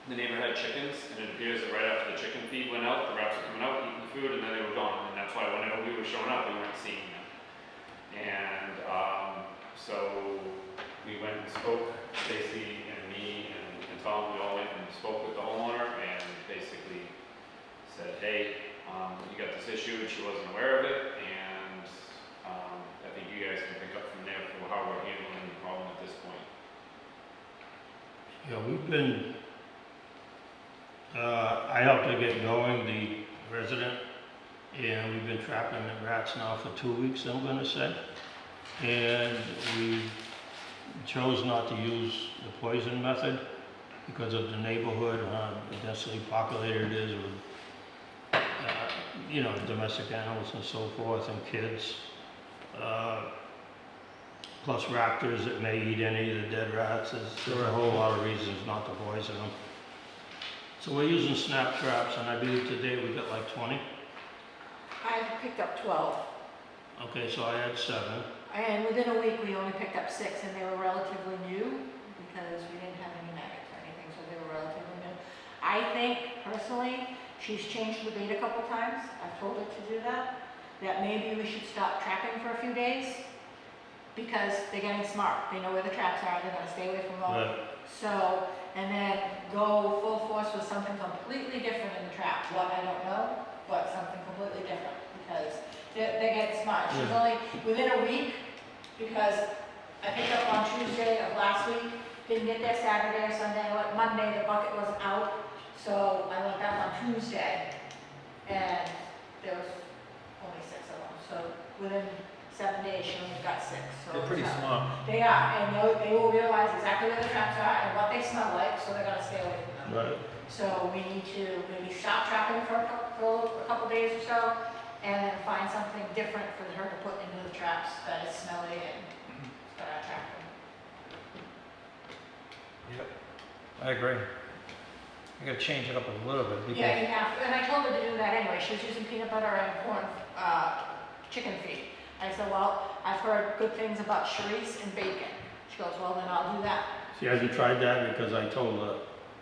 The neighbor had chickens, and it appears that right after the chicken feed went out, the rats were coming out, eating the food, and then they were gone. And that's why whenever we were showing up, we weren't seeing them. And so we went and spoke, Stacy and me and Tom, we all went and spoke with the homeowner and basically said, hey, you got this issue, and she wasn't aware of it. And I think you guys can pick up from there for how we're handling the problem at this point. Yeah, we've been, I helped her get going, the resident, and we've been trapping the rats now for 2 weeks, I'm gonna say. And we chose not to use the poison method because of the neighborhood, how densely populated it is with, you know, domestic animals and so forth, and kids. Plus raptors that may eat any of the dead rats. There's a whole lot of reasons not to poison them. So we're using snap traps, and I believe today we got like 20. I picked up 12, Okay, so I had 7. and within a week, we only picked up 6, and they were relatively new, because we didn't have any maggots or anything, so they were relatively new. I think, personally, she's changed the bait a couple times, I've told her to do that maybe we should stop trapping for a few days, because they're getting smart, they know where the traps are, they're gonna stay away from them. Right. So, and then go full force with something completely different in the trap. What, I don't know, but something completely different, because they're getting smart. She's only within a week, because I picked up on Tuesday of last week, didn't get there Saturday or Sunday, I went Monday, the bucket wasn't out, so I went back on Tuesday, and there was only 6 of them, so within 7 days, she only got 6, so. They're pretty it's not- smart. They are, and they will realize exactly where the traps are and what they smell like, so they're gonna stay away from them. Right. So we need to maybe stop trapping for a couple days or so, and then find something different for her to put into the traps that is smelly and it's gonna attract them. Yep. I agree. I gotta change it up a little bit because. Yeah, you have to, and I told her to do that anyway, she was using peanut butter and corn, chicken feed. I said, well, I've heard good things about chorizo and bacon. She goes, well, then I'll do that. She hasn't tried that because I told her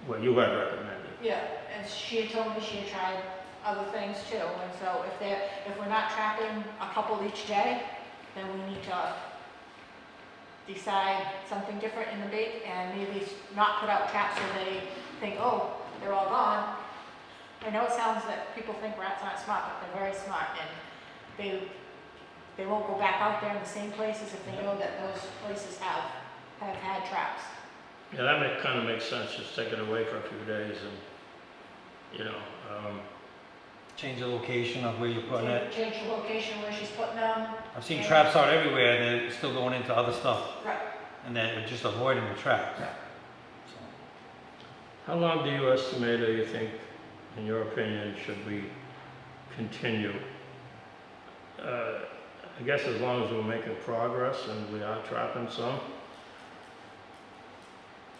what you had recommended. Yeah, and she had told me she had tried other things too, and so if we're not trapping a couple each day, then we need to decide something different in the bait and maybe not put out traps so they think, oh, they're all gone. I know it sounds that people think rats aren't smart, but they're very smart, and they won't go back out there in the same places if they know that those places have had traps. Yeah, that kind of makes sense, just take it away for a few days and, you know, Change the location of where you're putting it. Change the location where she's putting them. I've seen traps out everywhere and they're still going into other stuff. Right. And they're just avoiding the traps. Right. So, how long do you estimate, or you think, in your opinion, should we continue? I guess as long as we're making progress and we are trapping some.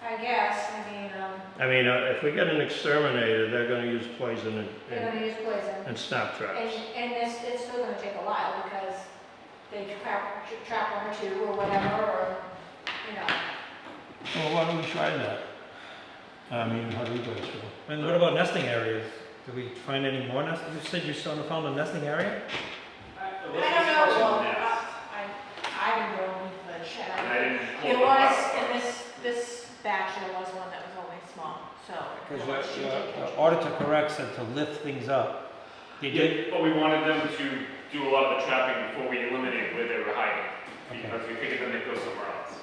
I guess, I mean, if we get an exterminator, they're gonna use poison they're gonna use poison. and snap traps. And it's still gonna take a while because they trap one or two or whatever, or, you know. Well, why don't we try that? I mean, how do you guys feel? and what about nesting areas? Did we find any more nesting? You said you found a nesting area? I don't know, well, I didn't go into the shed. And I didn't It was, in this batch, there was one that was only small, so. Because she did catch your it. auditor correct said to lift things up. They did, Yeah, but we wanted them to do a lot of the trapping before we eliminated where they were hiding, Okay. because we figured then they'd go somewhere else.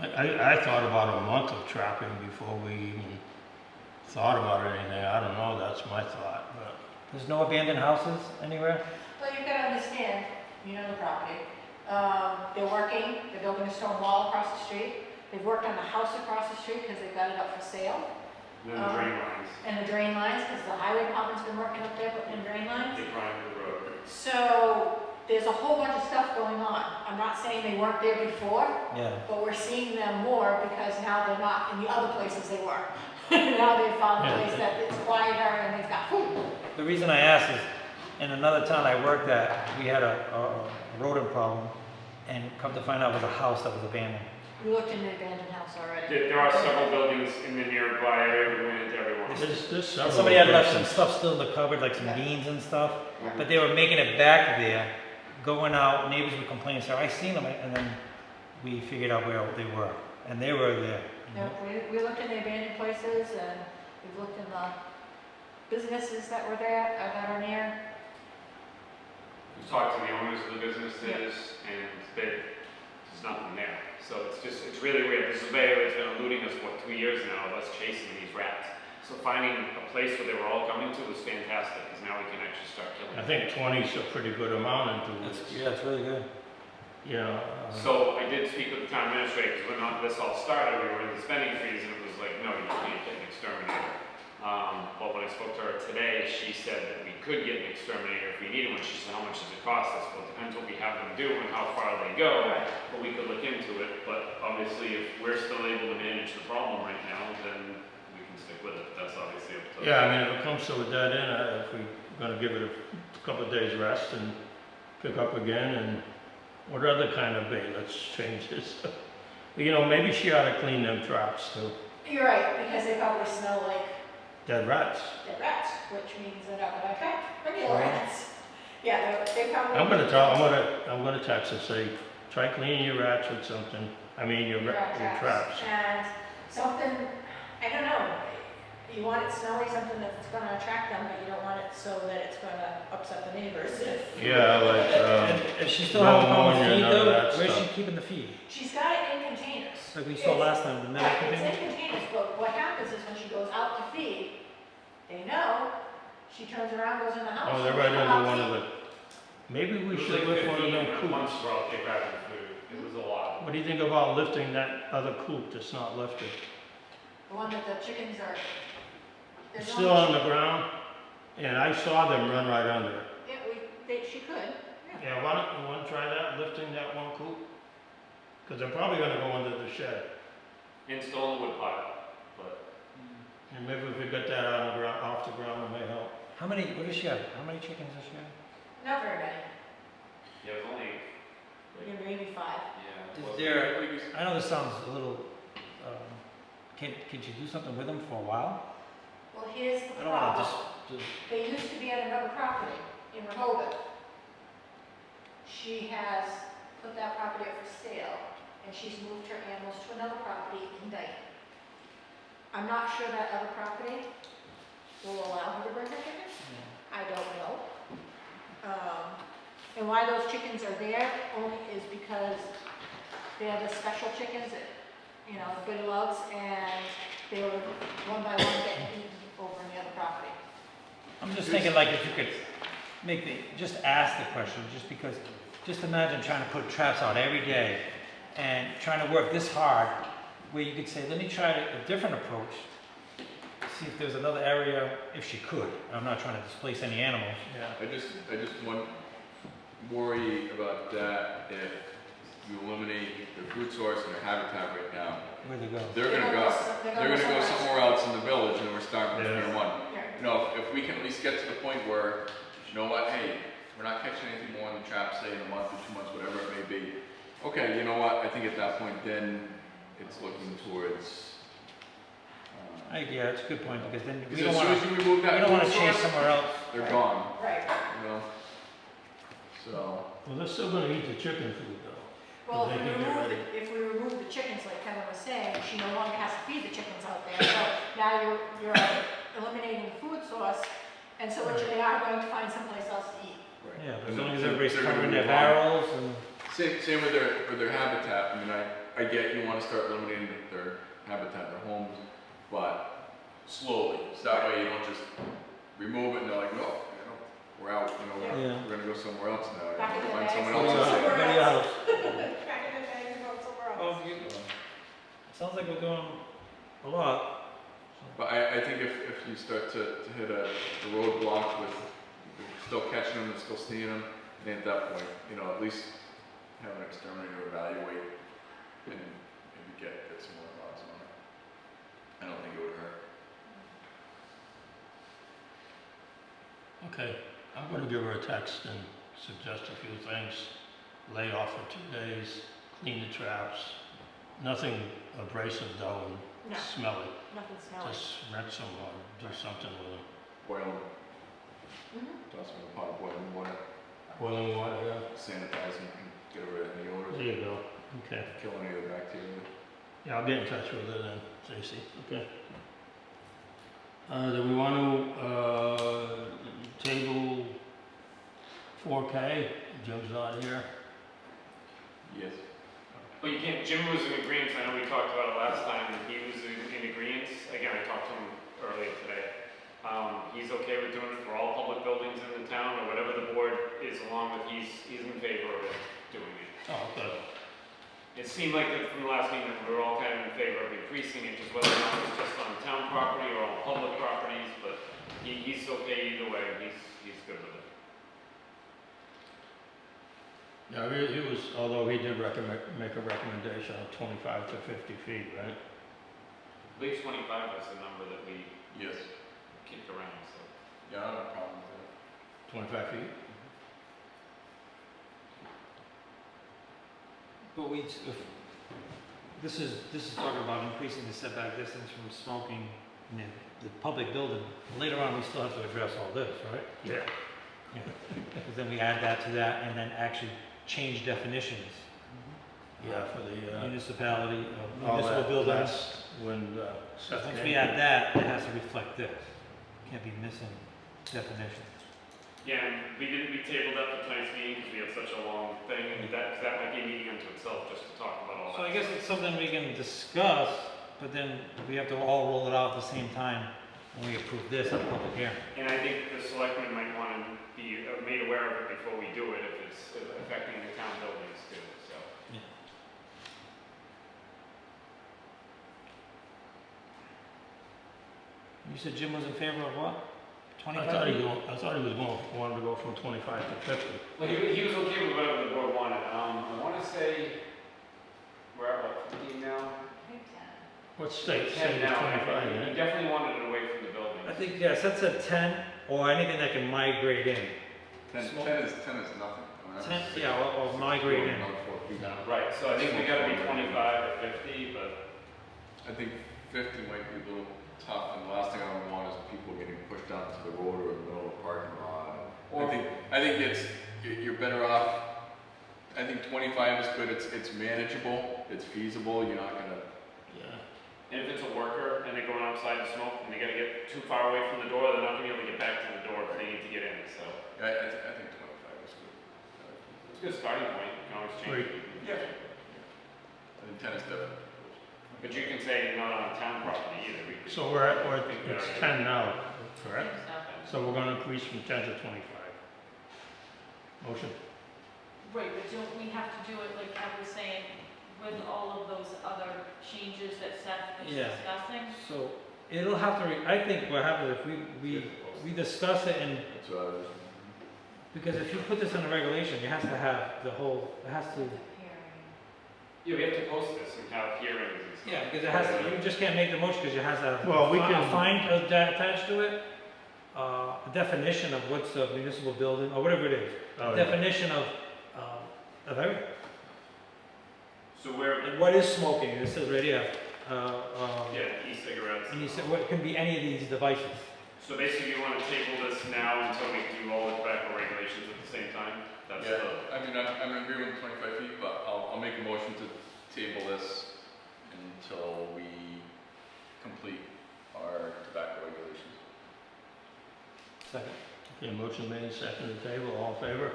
I thought about a month of trapping before we even thought about anything. I don't know, that's my thought, but. there's no abandoned houses anywhere? Well, you've got to understand, you know the property. They're working, they're building a stone wall across the street. They've worked on the house across the street because they've got it up for sale. And then the drain lines, And the drain lines, because the highway department's been working up there putting in drain lines. they grind the road. So there's a whole bunch of stuff going on. I'm not saying they weren't there before, Yeah. but we're seeing them more because now they're not in the other places they were. Now they've found a Yeah. place that it's quieter and they've got food. The reason I asked is, in another town I worked at, we had a rodent problem, and come to find out it was a house that was abandoned. We looked in the abandoned house already. There are several buildings in the nearby area, we went into every one. There's several. Somebody had left some locations. stuff still in the cupboard, like some Yeah. beans and stuff, but they were making it back there, going out, neighbors would complain, so I seen them, and then we figured out where they were, and they were there. Yeah, we looked in the abandoned places and we've looked in the businesses that were there, that are near. We talked to the owners of the businesses, and there's nothing there. So it's really weird. This surveyor has been eluding us, 2 years now, of us chasing these rats. So finding a place where they were all coming to was fantastic, because now we can actually start killing I them. think 20's a pretty good amount into It's, it. yeah, it's really good. You know, So I did speak with the town administrator, because when this all started, we were in the spending freeze, and it was like, no, you can't get an exterminator. But when I spoke to her today, she said that we could get an exterminator if we needed one. She said, how much does it cost us? Well, it depends what we have them do and how far they go, but we could look into it. But obviously, if we're still able to manage the problem right now, then we can stick with it. That's obviously up to. yeah, I mean, if it comes to a dead end, if we're gonna give it a couple of days rest and pick up again, and what other kind of bait, let's change this. You know, maybe she ought to clean them traps too. You're right, because they probably smell like Dead rats. dead rats, which means they're not gonna attract regular Right. rats. Yeah, they probably. I'm gonna text her, say, try cleaning your rats with something, I mean, your rat traps. And something, I don't know, you want it smelly, something that's gonna attract them, but you don't want it so that it's gonna upset the neighbors. Yeah, like, And she still has a problem with ammonia feed and all though? that Where's stuff. she keeping the feed? She's got it in containers. Like we saw last time, the metal Right, it's container? in containers, but what happens is when she goes out to feed, they know, she turns around, goes in the house. oh, they're right under one of the, maybe we It was should like lift one of 15 them months coops. for all they grabbing food. It was a lot. What do you think about lifting that other coop that's not lifted? The one that the chickens are. there's It's no- still on the ground, and I saw them run right under it. Yeah, she could, yeah. Yeah, why don't, you wanna try that, lifting that one coop? Cause they're probably gonna go under the shed, Install a wood pile, but and maybe if we get that on the ground, off the ground, it may help. How many, what does she have? How many chickens does she have? Not very many, yeah, it was only, maybe 5. yeah. Is well, there- we- I know this sounds a little, can you do something with them for a while? Well, here's I the don't wanna problem. just, They used to be at another property in Rehoboth. She has put that property up for sale, and she's moved her animals to another property in Dayton. I'm not sure that other property will allow her to bring her chickens. I don't know. And why those chickens are there only is because they're the special chickens that, you know, everybody loves, and they were one by one getting eaten over in the other property. I'm just thinking like if you could just ask the question, just because, just imagine trying to put traps out every day and trying to work this hard, where you could say, let me try a different approach, see if there's another area, if she could. I'm not trying to displace any animals. Yeah. I just worry about that if you eliminate their food source and their habitat right now. Where they go? They're gonna go somewhere else in the village, and we're starting from square one. You know, if we can at least get to the point where, you know what, hey, we're not catching anything more in the trap, say in a month or 2 months, whatever it may be. Okay, you know what, I think at that point then it's looking towards. Yeah, it's a good point, because then we Because don't as soon want as to, you remove we that don't want food to chase source, somewhere else. they're gone, Right. you know? So, Well, they're still gonna eat the chicken food though. Well, They if we can get remove ready. if we remove the chickens, like Kevin was saying, she no longer has to feed the chickens out there. So now you're eliminating the food source, and so they are going to find someplace else to eat. Right. Yeah, but as And long as they're- everybody's they're gonna covering move their on. barrels and. Same with their habitat. I mean, I get you want to start eliminating their habitat, their homes, but slowly. So that way you don't just remove it and they're like, well, you know, we're out. You know, Yeah. we're gonna go somewhere else now. Back in the Find bags. someone Oh, else yeah. to stay. Everybody else. Back in the day, you go somewhere else. Well, sounds like we're doing a lot. But I think if you start to hit a roadblock with still catching them and still seeing them, then at that point, you know, at least have an exterminator evaluate and maybe get some more thoughts on it. I don't think it would hurt. Okay, I'm gonna give her a text and suggest a few things. Lay off for 2 days, clean the traps, nothing abrasive though and No, smelly. nothing smelly. Just rinse them or do something with them. Boil them, Mhm. toss them in a pot of boiling water, Boiling water, yeah. sanitize them, and get rid of any odors, There you go, okay. kill any of the bacteria. Yeah, I'll get in touch with her then, Stacy, okay. Do we want to, table 4K? Jim's not here. Yes. But you can't, Jim was in agreement, I know we talked about it last time, and he was in agreement. Again, I talked to him earlier today. He's okay with doing it for all public buildings in the town, or whatever the board is along with, he's in favor of doing it. Oh, okay. It seemed like that from the last meeting that we were all kind of in favor of increasing it, just whether or not it's just on town property or on public properties, but he's okay either way, he's good with it. Yeah, he was, although he did make a recommendation of 25 to 50 feet, right? I believe 25 was the number that we Yes. kicked around, so. Yeah, I don't have a problem with 25 feet? But this is talking about increasing the setback distance from smoking in the public building. Later on, we still have to address all this, right? Yeah. Because then we add that to that and then actually change definitions. Yeah, for the, Municipality, of all municipal that buildings. last when, So Seth once came. we add that, it has to reflect this. Can't be missing definitions. Yeah, and we tabled that for tonight's meeting because we had such a long thing, and that might be a meeting unto itself just to talk about all that. So I guess it's something we can discuss, but then we have to all roll it out at the same time when we approve this at the public hearing. And I think the selectmen might want to be made aware of it before we do it, if it's affecting the town buildings too, so. You said Jim was in favor of what? I 25? thought he was wanted to go from 25 to 50. Well, he was okay with whatever the board wanted. I want to say, we're at what, 15 now? I think 10. What state? 10 State now. 25, He yeah? definitely wanted it away from the building. I think, yes, that said 10 or anything that can migrate in. it. 10 is nothing. I mean, 10, that's yeah, or migrate in. another 4 feet. No. Right, so I think we got to be 25 or 50, but I think 50 might be a little tough, and the last thing I would want is people getting pushed out to the road or in the middle of a parking lot. I think you're better off. I think 25 is good. It's manageable. It's feasible. You're not gonna. Yeah. and if it's a worker and they're going outside to smoke and they got to get too far away from the door, they're not going to be able to get back to the door if they need to get in, so. I think 25 is good. It's a good starting point, you can always change it. Yeah. I think 10 is definitely. But you can say not on town property either. We could- So it's 10 now, correct? So we're gonna increase from 10 to 25. Motion? Right, but don't we have to do it, like I was saying, with all of those other changes that Seth was Yeah. discussing? So it'll have to, I think what happens if we discuss it and, That's what I was. because if you put this in a regulation, it has to have the whole, it has to, Yeah, we have to post this and have hearings and stuff. yeah, because it has to, you just can't make the motion because it has to have Well, we a can- fine attached to it, a definition of what's a municipal building, or whatever it is. Oh, yeah. Definition of everything. So where, And what is smoking? It says right here. yeah, e-cigarettes. And you said, what can be any of these devices? So basically you want to table this now until we do all the tobacco regulations at the same time? That's Yeah, the, I mean, I'm in agreement with 25 feet, but I'll make a motion to table this until we complete our tobacco regulations. Second. Okay, motion made, second to table, all in favor?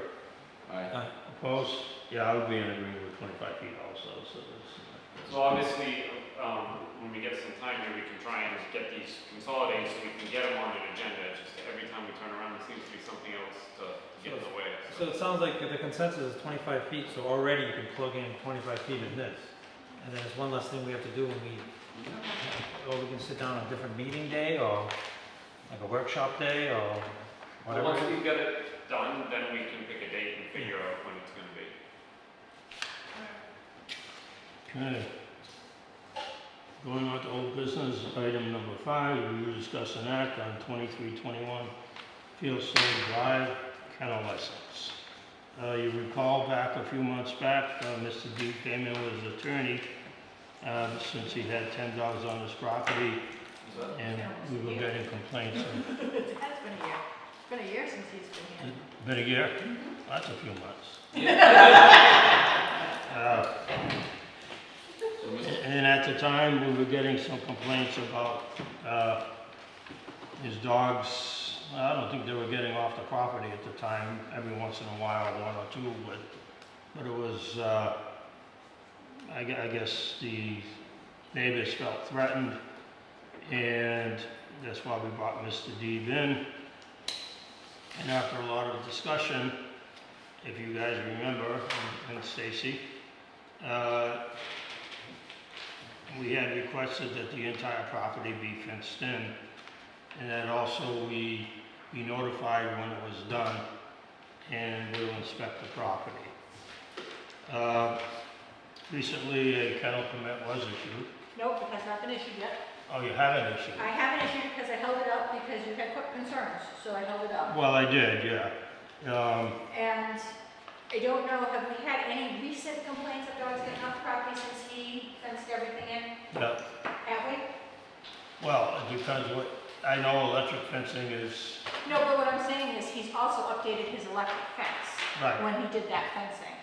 Aye. Opposed? Yeah, I would be in agreement with 25 feet also, so this. so obviously, when we get some time here, we can try and get these consolidated so we can get them on an agenda. Just every time we turn around, there seems to be something else to get in the way. So it sounds like the consensus is 25 feet, so already you can plug in 25 feet in this. And then it's one less thing we have to do when we, or we can sit down on a different meeting day, or like a workshop day, or But whatever. once we've got it done, then we can pick a date and figure out when it's gonna be. Okay. Going on to old business, item number 5, we will discuss an act on 2321 Fieldsaver Drive kennel license. You recall back a few months back, Mr. D came in with his attorney, since he had 10 dogs on his property, and we were getting complaints. It has been a year. It's been a year since he's been here. Been a year? That's a few months. And at the time, we were getting some complaints about his dogs. I don't think they were getting off the property at the time. Every once in a while, one or two would. But it was, I guess the neighbors felt threatened, and that's why we brought Mr. Deeb in. And after a lot of discussion, if you guys remember, and Stacy, we had requested that the entire property be fenced in, and that also we be notified when it was done, and we'll inspect the property. Recently, a kennel permit was issued. Nope, it has not been issued yet. Oh, you haven't issued? I haven't issued because I held it up because you had concerns, so I held it up. Well, I did, yeah. And I don't know, have we had any recent complaints of dogs getting off the property since he fenced everything in? Yeah. Have we? Well, it depends what, I know electric fencing is, No, but what I'm saying is he's also updated his electric fence right, when he did that fencing.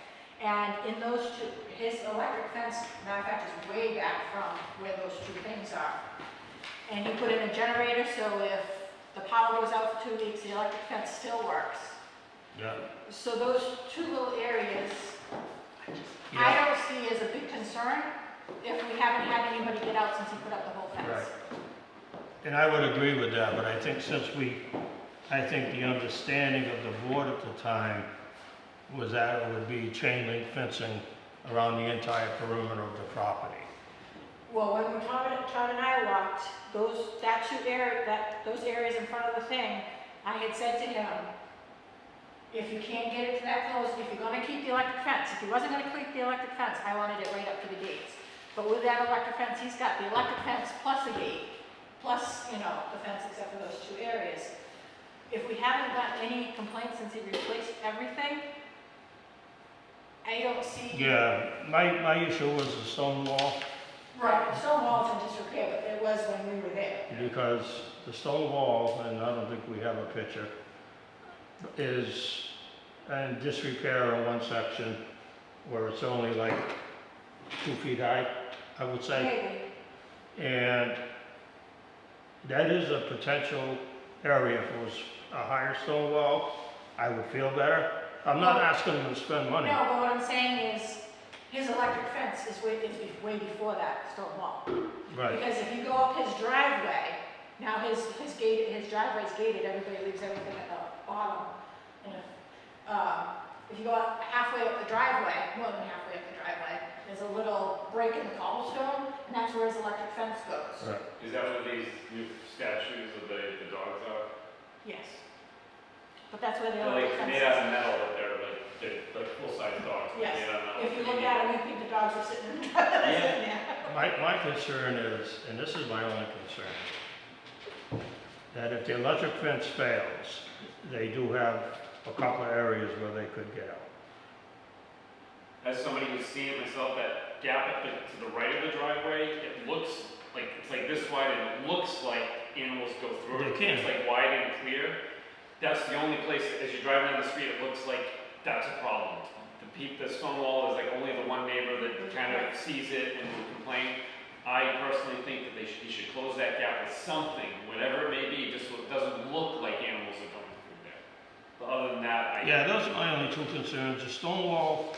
And in those two, his electric fence, matter of fact, is way back from where those two things are. And he put in a generator, so if the power goes out for 2 weeks, the electric fence still works. yeah. So those two little areas, I Yeah. don't see as a big concern if we haven't had anybody get out since he put up the whole fence. Right. And I would agree with that, but I think I think the understanding of the board at the time was that it would be chain link fencing around the entire perimeter of the property. Well, when Todd and I walked, those areas in front of the thing, I had said to him, if you can't get it to that close, if you're gonna keep the electric fence, if he wasn't gonna keep the electric fence, I wanted it right up to the gates. But with that electric fence, he's got the electric fence plus a gate, plus, the fence except for those two areas. If we haven't gotten any complaints since he replaced everything, I don't see. Yeah, my issue was the stone wall, Right, the stone wall's in disrepair, but it was when we were there. because the stone wall, and I don't think we have a picture, is in disrepair in one section where it's only like 2 feet high, I would say. Maybe. And that is a potential area. If it was a higher stone wall, I would feel better. I'm not asking them to spend money. No, but what I'm saying is, his electric fence is way before that stone wall. Right, Because if you go up his driveway, now his driveway's gated, everybody leaves everything at the bottom. And if you go up halfway up the driveway, more than halfway up the driveway, there's a little break in the cobblestone, and that's where his electric fence goes. right. Is that what these new statues of the dogs are? Yes. But that's where the They're electric like fence made is. out of metal, but they're like full-size dogs. but Yes. made out of metal. If you look at them, you think the dogs are sitting in the driveway. My concern is, and this is my only concern, that if the electric fence fails, they do have a couple of areas where they could get out. As somebody who's seen it myself, that gap to the right of the driveway, it looks like, it's like this wide and it looks like animals go through it. They can. It's like wide and clear. That's the only place, as you're driving down the street, it looks like that's a problem. The stone wall is like only the one neighbor that kind of sees it and will complain. I personally think that he should close that gap with something, whatever it may be, just so it doesn't look like animals are going through there. But other than that, Yeah, those are my only two concerns. The stone wall,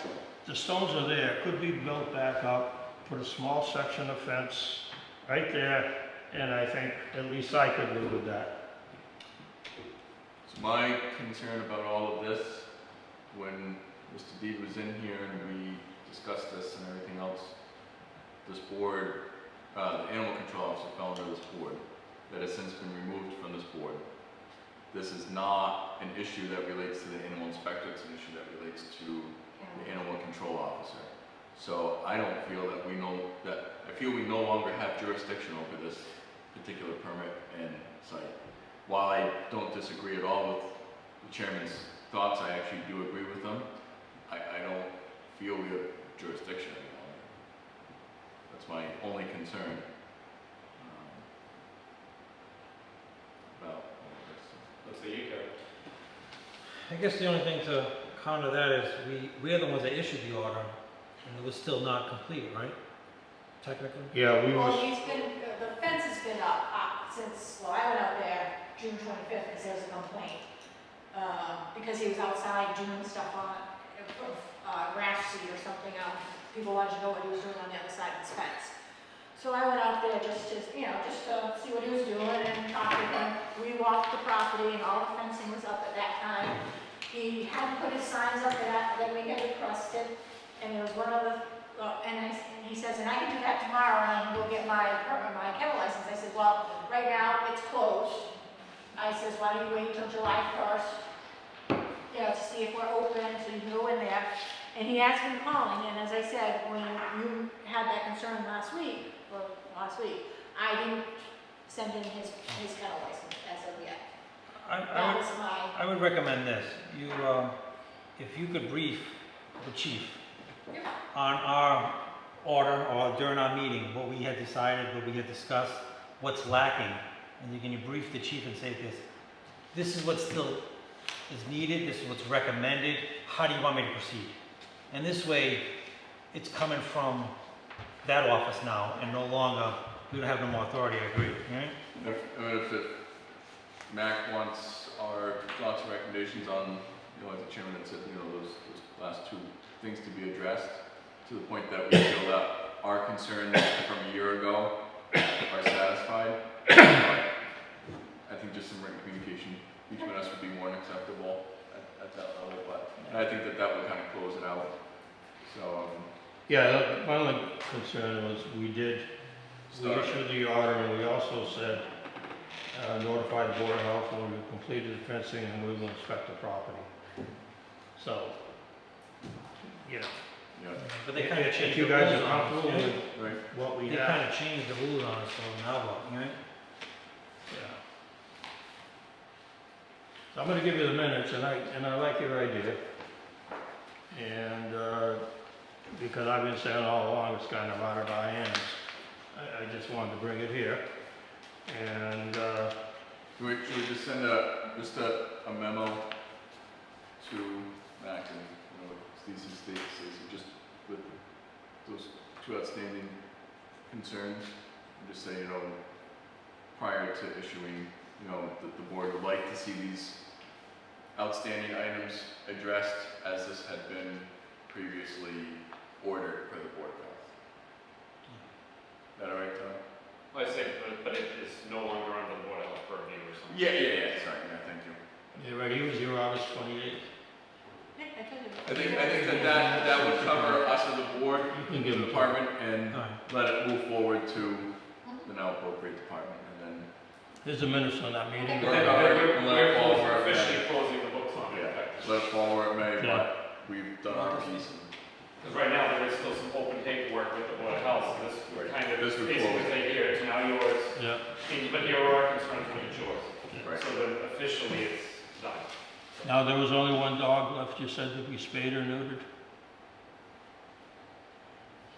the stones are there, could be built back up, put a small section of fence right there, and I think at least I could live with that. So my concern about all of this, when Mr. Deed was in here and we discussed this and everything else, this board, the animal control officer fell under this board, that has since been removed from this board. This is not an issue that relates to the animal inspector, it's an issue that relates to the animal control officer. So I don't feel that I feel we no longer have jurisdiction over this particular permit and site. While I don't disagree at all with the chairman's thoughts, I actually do agree with them. I don't feel we have jurisdiction any longer. That's my only concern about all of this. let's say you go. I guess the only thing to counter that is we are the ones that issued the order, and it was still not complete, right? Technically? Yeah, we Well, was, the fence has been up since, well, I went out there June 25th because there was a complaint. Because he was outside doing stuff on, grass seed or something else. People wanted to know what he was doing on the other side of his fence. So I went out there just to see what he was doing and talk with him. We walked the property and all the fencing was up at that time. He hadn't put his signs up that we had requested, and there was one other, and he says, and I can do that tomorrow, and I can go get my kennel license. I said, well, right now it's closed. I says, why don't you wait until July 1st, to see if we're open, so you can go in there. And he has been calling, and as I said, when you had that concern last week, I didn't send in his kennel license as of yet. That was I would recommend this. If you could brief the chief on our order or during our meeting, what we had decided, what we had discussed, what's lacking, and you can brief the chief and say this is what still is needed, this is what's recommended, how do you want me to proceed? And this way, it's coming from that office now, and no longer, we don't have no more authority, I agree, right? If Mac wants our thoughts and recommendations on, as the chairman had said, those last two things to be addressed, to the point that we feel that our concerns from a year ago are satisfied. I think just some written communication between us would be more than acceptable at that level, but I think that would kind of close it out. So, yeah, my only concern was we issued the order, and we also said, notify the Board of Health when we completed the fencing and we will inspect the property. So, yeah. But they kind of if changed you the guys rules are on comfortable us. with Right. what we They have. kind of changed the rules on us, so now what, right? Yeah. So I'm gonna give you the minutes, and I like your idea. And, because I've been saying all along, it's kind of out of our hands. I just wanted to bring it here. And, Should we just send a memo to Mac and, Stacy, just with those two outstanding concerns, and just say, prior to issuing, the board would like to see these outstanding items addressed as this had been previously ordered for the Board of Health. Is that all right, Tom? Like I say, but it is no longer under the Board of Health purview or something. Yeah, sorry, thank you. you ready with your August 28th? I think that would cover us as a board, You can give the them. department, and All right. let it move forward to the now appropriate department, and then, Here's the minutes on that meeting. But We're- then we're- we're officially closing the books on it. let it fall where it may, Yeah. but we've done our piece. Because right now, there is still some open paperwork with the Board of Health, so this would kind of This would basically close. say, here, it's now yours, Yeah. but here are our concerns, but it's yours. Right. So then officially, it's done. Now, there was only one dog left, you said, to be spayed or neutered?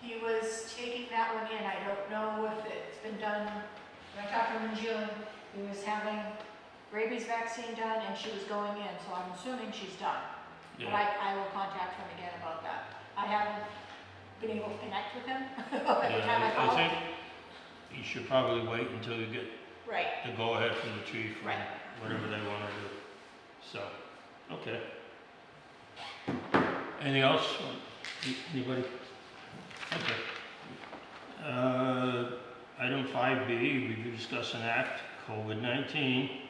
He was taking that one in, I don't know if it's been done, when I talked to him in June, he was having rabies vaccine done and she was going in, so I'm assuming she's done. but Yeah. I will contact him again about that. I haven't been able to connect with him every time I Yeah, I call. think you should probably wait until you get Right, the go-ahead from the chief or Right. whatever they wanna do. So, okay. Anything else? Anybody? Okay. Item 5B, review, discuss, and act, COVID-19,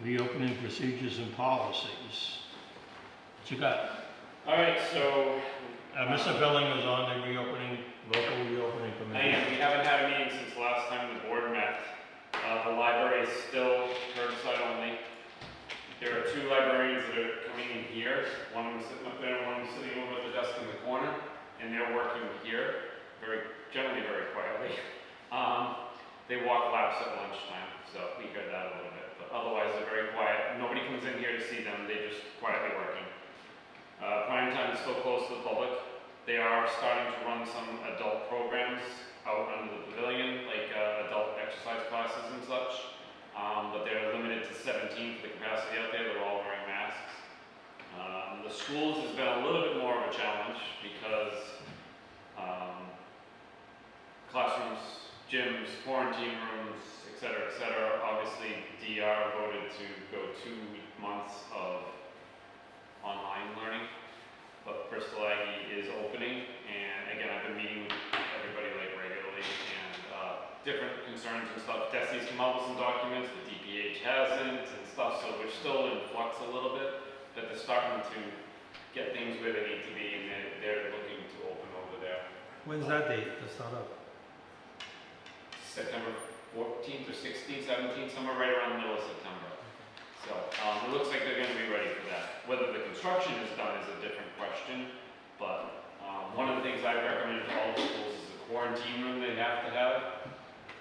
reopening procedures and policies. What you got? All right, so. Mr. Billing is on the local reopening I committee. am. We haven't had a meeting since the last time the board met. The library is still curbside only. There are 2 librarians that are coming in here. One of them sitting up there, one of them sitting over at the desk in the corner, and they're working here, generally very quietly. They walk laps at lunchtime, so we heard that a little bit. But otherwise, they're very quiet. Nobody comes in here to see them. They're just quietly working. Prime time is still closed to the public. They are starting to run some adult programs out under the pavilion, like adult exercise classes and such. But they're limited to 17 for the capacity out there. They're all wearing masks. The schools has been a little bit more of a challenge because classrooms, gyms, quarantine rooms, et cetera, obviously DR voted to go 2 months of online learning, but Bristol Aggie is opening, and again, I've been meeting with everybody like regularly, and different concerns and stuff. DESI's come out with some documents, the DPH hasn't, and stuff, so we're still in flux a little bit, but they're starting to get things where they need to be, and they're looking to open over there. When's that date to start up? September 14th or 16th, 17th, somewhere right around the middle of September. So it looks like they're going to be ready for that. Whether the construction is done is a different question, but one of the things I recommend to all the schools is a quarantine room they have to have,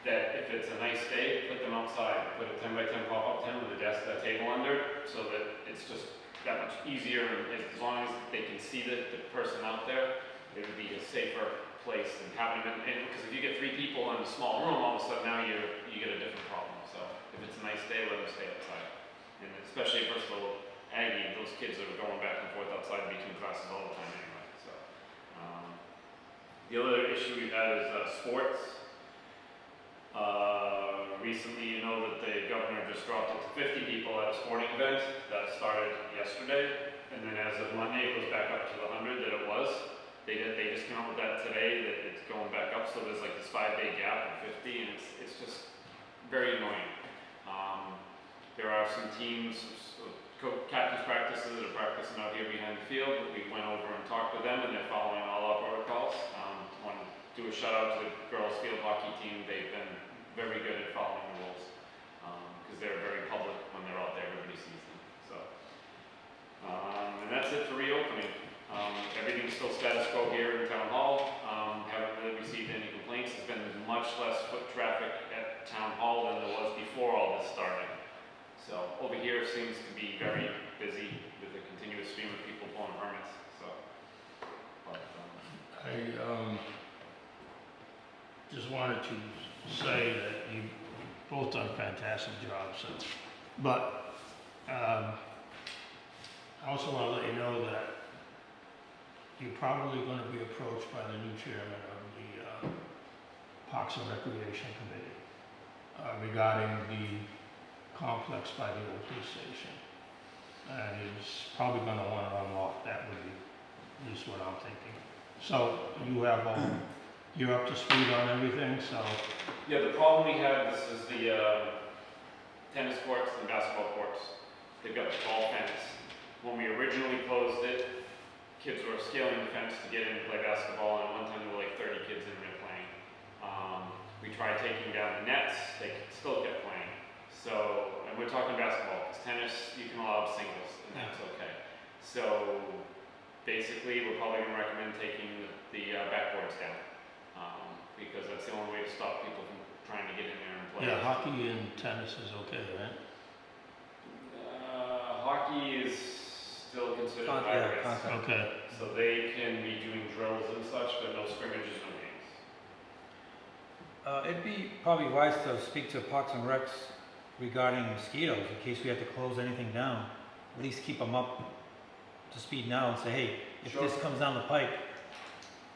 that if it's a nice day, put them outside. Put a 10 by 10 pop-up tent with a desk, a table under, so that it's just that much easier, and as long as they can see the person out there, it would be a safer place than having them in, because if you get 3 people in a small room, all of a sudden now you get a different problem. So if it's a nice day, let them stay outside. And especially at Bristol Aggie, those kids are going back and forth outside between classes all the time anyway. So the other issue we've had is sports. Recently, you know that the governor just dropped it to 50 people at a sporting event. That started yesterday, and then as of Monday, it goes back up to the 100 that it was. They just came up with that today, that it's going back up, so there's like this 5-day gap of 50, and it's just very annoying. There are some teams, captain's practices that are practicing out here behind the field. We went over and talked to them, and they're following all our protocols. Want to do a shout out to the girls field hockey team. They've been very good at following the rules, because they're very public when they're out there. Everybody sees them. So, and that's it for reopening. Everything's still status quo here in Town Hall. Haven't really received any complaints. There's been much less foot traffic at Town Hall than there was before all this started. So over here seems to be very busy with a continuous stream of people pulling permits. So, but, I just wanted to say that you both done fantastic jobs. But I also want to let you know that you're probably going to be approached by the new chairman of the Parks and Recreation Committee regarding the complex by the old police station. And he's probably going to want to unlock that with you, at least what I'm thinking. So you have you're up to speed on everything, so. yeah, the problem we have, this is the tennis courts and basketball courts. They've got the tall fence. When we originally closed it, kids were scaling the fence to get in and play basketball, and at one time there were like 30 kids in there playing. We tried taking down the nets, they still kept playing. So, and we're talking basketball, because tennis, you can allow singles, and that's okay. So, basically, we're probably going to recommend taking the backboards down, because that's the only way to stop people from trying to get in there and play. Yeah, hockey and tennis is okay, right? Hockey is still considered high risk, Okay. so they can be doing drills and such, but no scrimmages, no games. It'd be probably wise to speak to Parks and Recs regarding mosquitoes, in case we have to close anything down. At least keep them up to speed now and say, hey, if Sure. this comes down the pike,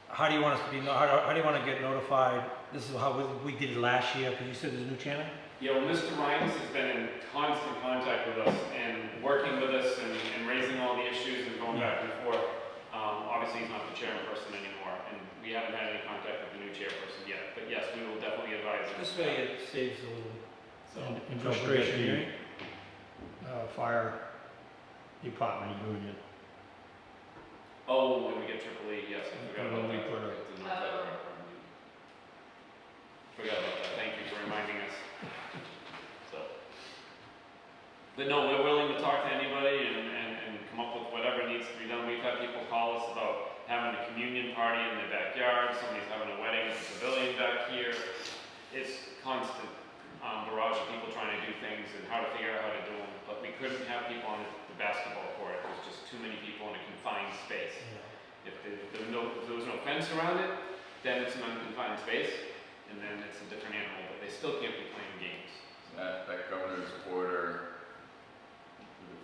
how do you want us to be, how do you want to get notified? This is how we did it last year, because you said there's a new chairman? Yeah, well, Mr. Rhines has been in constant contact with us and working with us and raising all the issues and going back and forth. Obviously, he's not the chairperson anymore, and we haven't had any contact with the new chairperson yet. But yes, we will definitely advise him. This way it saves a little So, And don't forget frustration, the, fire department union. oh, when we get AAA, yes, I forgot about When we that. put a- It's in the- Forgot about that, thank you for reminding us. So, but no, we're willing to talk to anybody and come up with whatever needs to be done. We've had people call us about having a communion party in their backyard, somebody's having a wedding at the pavilion back here. It's constant barrage of people trying to do things and how to figure out how to do them, but we couldn't have people on the basketball court. It was just too many people in a confined space. If there was no fence around it, then it's an unconfined space, and then it's a different animal, but they still can't be playing games. That governor's order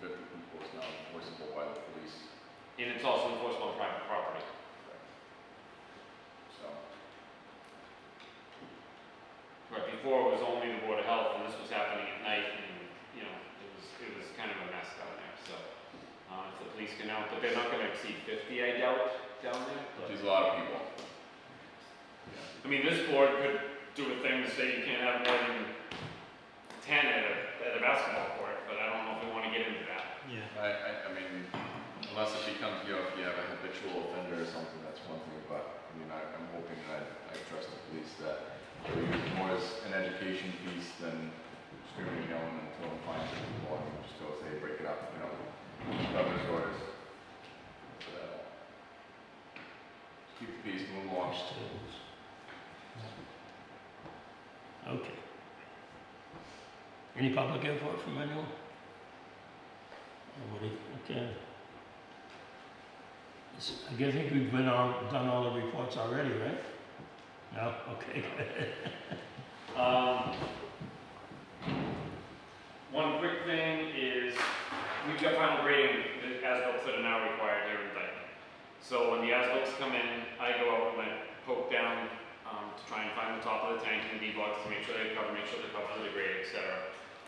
with the 50 people is now enforceable by the police. And it's also enforceable on private property. So, Right, before it was only the Board of Health, and this was happening at night, and, you know, it was kind of a mess down there, so. If the police can help, but they're not gonna exceed 50, I doubt, down there. but- which is a lot of people. I mean, this board could do a thing to say you can't have more than 10 at a basketball court, but I don't know if we wanna get into that. Yeah. I mean, unless it becomes, you know, if you have a habitual offender or something, that's one thing, but, I mean, I'm hoping that I trust the police that they use it more as an education piece than screaming and yelling and throwing fines at people, and just go say, break it up, you know, governor's orders. So that, just keep the peace, move along. Okay. Any public input from anyone? Nobody, okay. I guess we've done all the reports already, right? No, okay. One quick thing is, we've got final grading, the as-bills that are now required here in Dayton. So when the as-bills come in, I go out and I poke down to try and find the top of the tank and D-blocks to make sure they're covered to the grade, etc.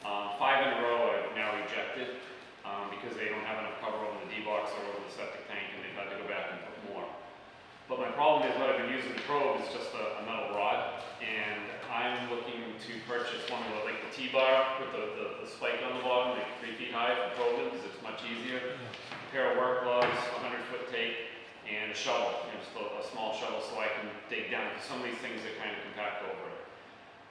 5 in a row I've now rejected because they don't have enough cover over the D-blocks or over the septic tank, and they've had to go back and put more. But my problem is what I've been using to probe is just a metal rod, and I'm looking to purchase one of the, like the T-bar with the spike on the bottom, like 3 feet high for probing, because it's much easier. A pair of work gloves, a 100-foot tape, and a shovel, you know, just a small shovel so I can dig down, because some of these things are kind of compact over it.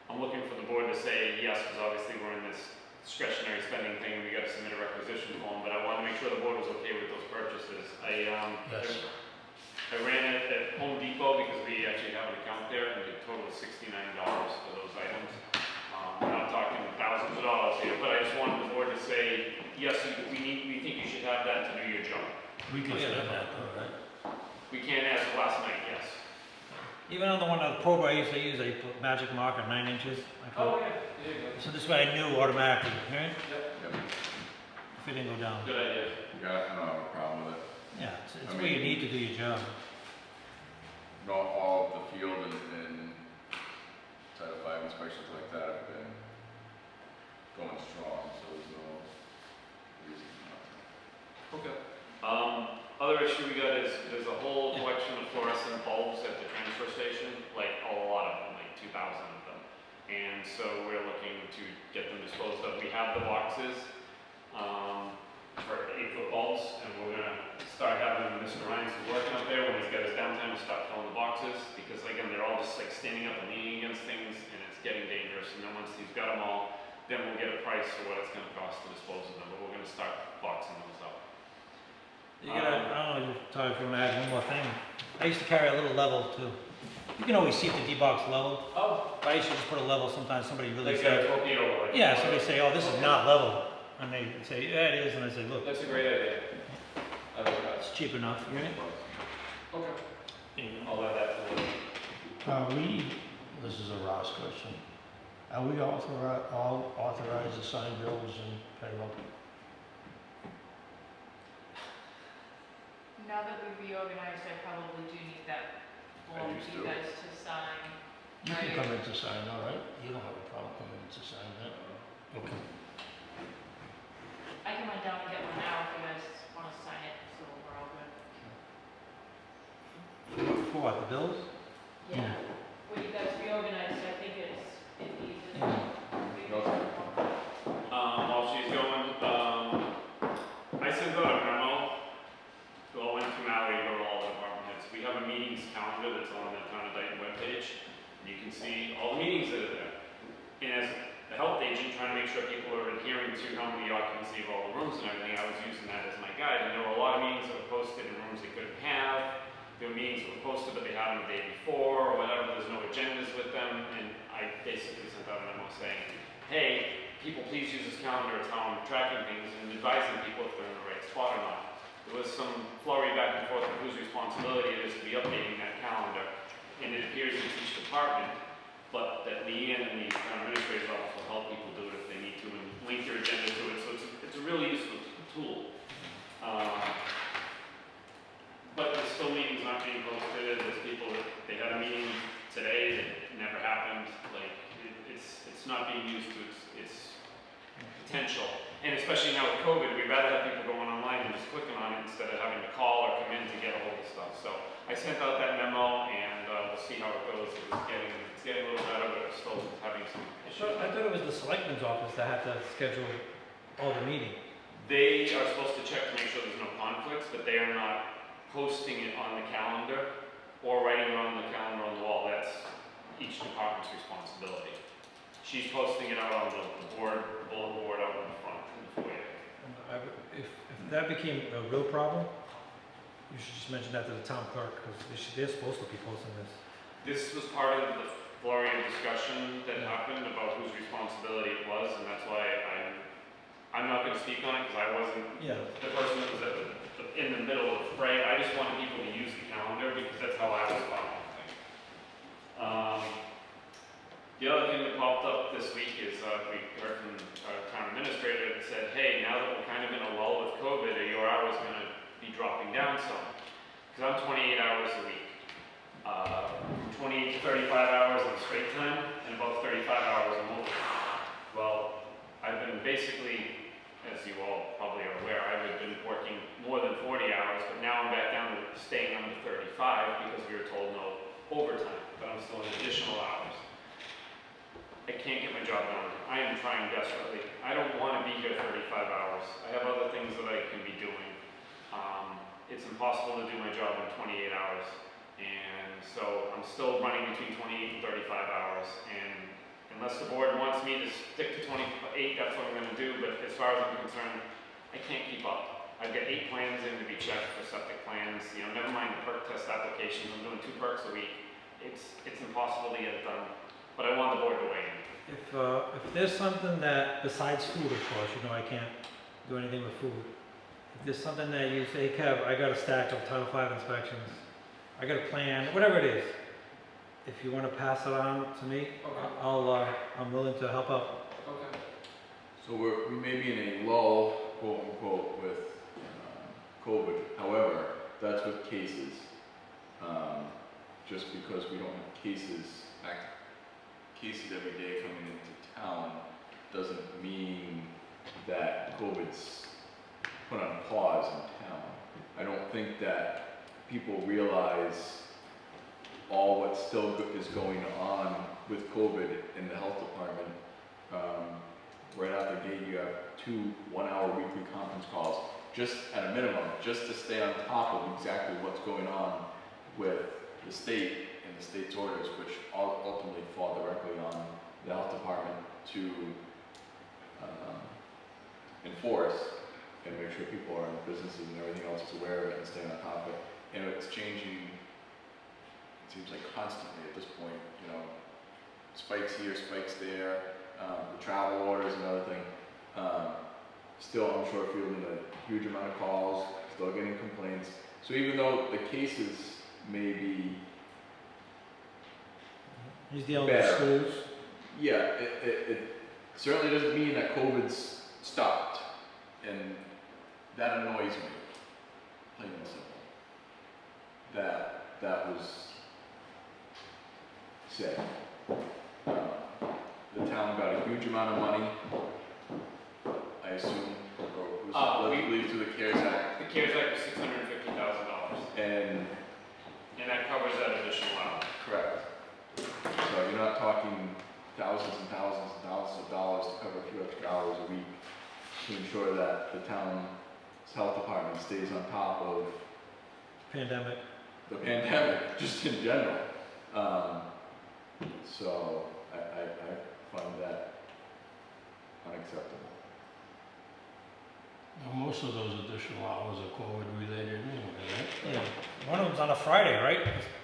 I'm looking for the board to say yes, because obviously we're in this discretionary spending thing, and we got to submit a requisition form, but I want to make sure the board was okay with those purchases. Yes. I ran it at Home Depot because we actually have an account there, and the total is $69 for those items. We're not talking thousands of dollars here, but I just wanted the board to say, yes, we think you should have that to do your job. We can spend that, all right? We can't as of last night, yes. Even on the one, the probe I used to use, I put magic marker 9 inches. Yeah, there you go. So this way I knew automatically, right? Yep. If it didn't go down. Good idea. Yeah, I don't have a problem with it. Yeah, it's I what you mean- need to do your job. Not all of the field and Title V inspections like that have been going strong, so there's no reason not to. Okay. Other issue we got is there's a whole collection of fluorescent bulbs at the transfer station, like a lot of them, like 2,000 of them. And so we're looking to get them disposed of. We have the boxes for 8-foot bulbs, and we're gonna start having Mr. Rhines working up there when he's got his downtime to start filling the boxes, because again, they're all just like standing up and leaning against things, and it's getting dangerous. And then once he's got them all, then we'll get a price for what it's gonna cost to dispose of them, but we're gonna start boxing those up. You gotta, I don't know, Todd, if you want to add one more thing. I used to carry a little level too. You can always see if the D-box level. Oh. But I used to just put a level, sometimes somebody really Like said, a torpedo. Like yeah, somebody say, oh, this is not level. And they say, yeah, it is, and I say, look, That's a great idea. I like that. it's cheap enough, right? Okay. I'll add that to the list. Are we, this is a Ross question, are we all authorized to sign bills and payroll? Now that we've reorganized, I probably do need that form used for you to. guys to sign. You can come in to sign, all right? You don't have a problem coming in to sign that. Okay. I can run down and get one now if you guys want to sign it, so we're all good. For what, the bills? Yeah. When you guys reorganize, I think it's easy. While she's going, I sent out a memo to all Mallory, to all the department heads. We have a meetings calendar that's on the Town of Dayton webpage. You can see all the meetings that are there. And as the health agent, trying to make sure people are adhering to how many occupancy of all the rooms and everything, I was using that as my guide. And there were a lot of meetings that were posted in rooms they couldn't have. There were meetings that were posted but they had them the day before or whatever. There's no agendas with them. And I basically sent out a memo saying, hey, people please use this calendar as how I'm tracking things and advising people if they're in the right spot or not. There was some flurry back and forth of whose responsibility it is to be updating that calendar. And it appears in each department, but that Leanne and the town administrator's office will help people do it if they need to and link their agenda to it. So it's a really useful tool. But there's still meetings not being posted. There's people that they had a meeting today that never happened. Like it's not being used to its potential. And especially now with COVID, we'd rather have people going online and just clicking on it instead of having to call or come in to get a hold of stuff. So I sent out that memo and we'll see how it goes. It's getting a little better, but it's still having some issues. I thought it was the selectman's office that had to schedule all the meetings. They are supposed to check to make sure there's no conflicts, but they are not posting it on the calendar or writing it on the calendar on the wall. That's each department's responsibility. She's posting it out on the board, the bulletin board out in the front in the foyer. If that became a real problem, you should just mention that to the town clerk, because they're supposed to be posting this. This was part of the flurry of discussion that happened about whose responsibility it was, and that's why I'm not going to speak on it because I wasn't the person that was in the middle of the fray. I just wanted people to use the calendar because that's how I was following things. The other thing that popped up this week is we heard from our town administrator that said, hey, now that we're kind of in a lull with COVID, are your hours going to be dropping down some? Because I'm 28 hours a week. 28 to 35 hours on straight time and about 35 hours a month. Well, I've been basically, as you all probably are aware, I've been working more than 40 hours, but now I'm back down to staying under 35 because we were told no overtime, but I'm still in additional hours. I can't get my job done. I am trying desperately. I don't want to be here 35 hours. I have other things that I can be doing. It's impossible to do my job in 28 hours. And so I'm still running between 28 and 35 hours. And unless the board wants me to stick to 28, that's what I'm going to do. But as far as I'm concerned, I can't keep up. I've got 8 plans in to be checked for septic plans. You know, never mind the perk test applications. I'm doing 2 perks a week. It's impossible to get it done. But I want the board to weigh in. If there's something that, besides food, of course, you know I can't do anything with food. If there's something that you say, Kev, I got a stack of Title V inspections, I got a plan, whatever it is, if you want to pass it on to me, I'm willing to help out. Okay. So we may be in a lull, quote unquote, with COVID. However, that's with cases. Just because we don't have cases every day coming into town doesn't mean that COVID's put on pause in town. I don't think that people realize all what still is going on with COVID in the health department. Right out the gate, you have 2 one-hour weekly conference calls, just at a minimum, just to stay on top of exactly what's going on with the state and the state's orders, which ultimately fall directly on the health department to enforce and make sure people are in businesses and everything else is aware of it and staying on top of it. And it's changing, it seems like constantly at this point, you know, spikes here, spikes there, the travel orders, another thing. Still, I'm sure fielding a huge amount of calls, still getting complaints. So even though the cases may be He's dealing better, with schools. yeah, it certainly doesn't mean that COVID's stopped, and that annoys me, plain and simple. that was said. The town got a huge amount of money, I assume, or was it believed through the CARES Act, The CARES Act was $650,000, and and that covers that additional hour. correct. So you're not talking thousands and thousands and thousands of dollars to cover a few extra hours a week to ensure that the town's health department stays on top of Pandemic. the pandemic, just in general. So I find that unacceptable. Now, most of those additional hours are COVID related anyway, right? Yeah. One of them's on a Friday, right?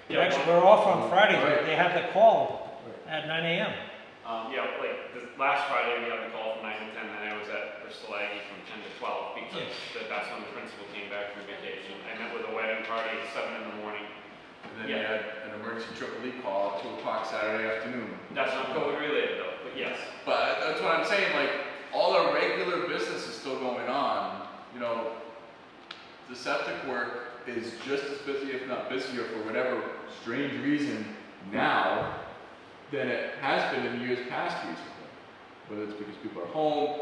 Yeah, Actually, we're off on Fridays, Right. but they have the call at 9 a.m. Yeah, like this last Friday, we had the call from 9 to 10, and I was at Bristol Aggie from 10 to 12 because that's when the principal came back from vacation. I met with a wedding party at 7 in the morning. And then you had an emergency triple E call at 2 o'clock Saturday afternoon. That's not COVID related though, but yes. But that's what I'm saying, like, all our regular business is still going on. You know, the septic work is just as busy, if not busier, for whatever strange reason now than it has been in years past recently. Whether it's because people are home,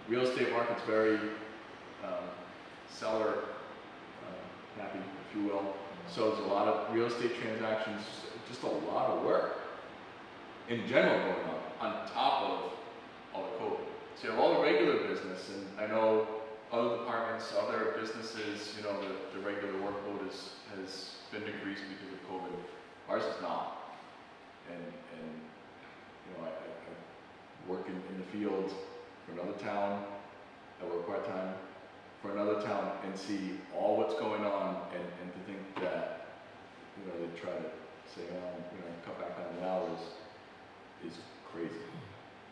real estate market's very seller happy, if you will. So there's a lot of real estate transactions, just a lot of work in general going on top of all the COVID. So you have all the regular business, and I know other departments, other businesses, you know, the regular workload has been decreased because of COVID. Ours is not. And you know, I work in the field for another town. I work part-time for another town and see all what's going on, and to think that, you know, they try to say, oh, you know, cut back on the hours is crazy.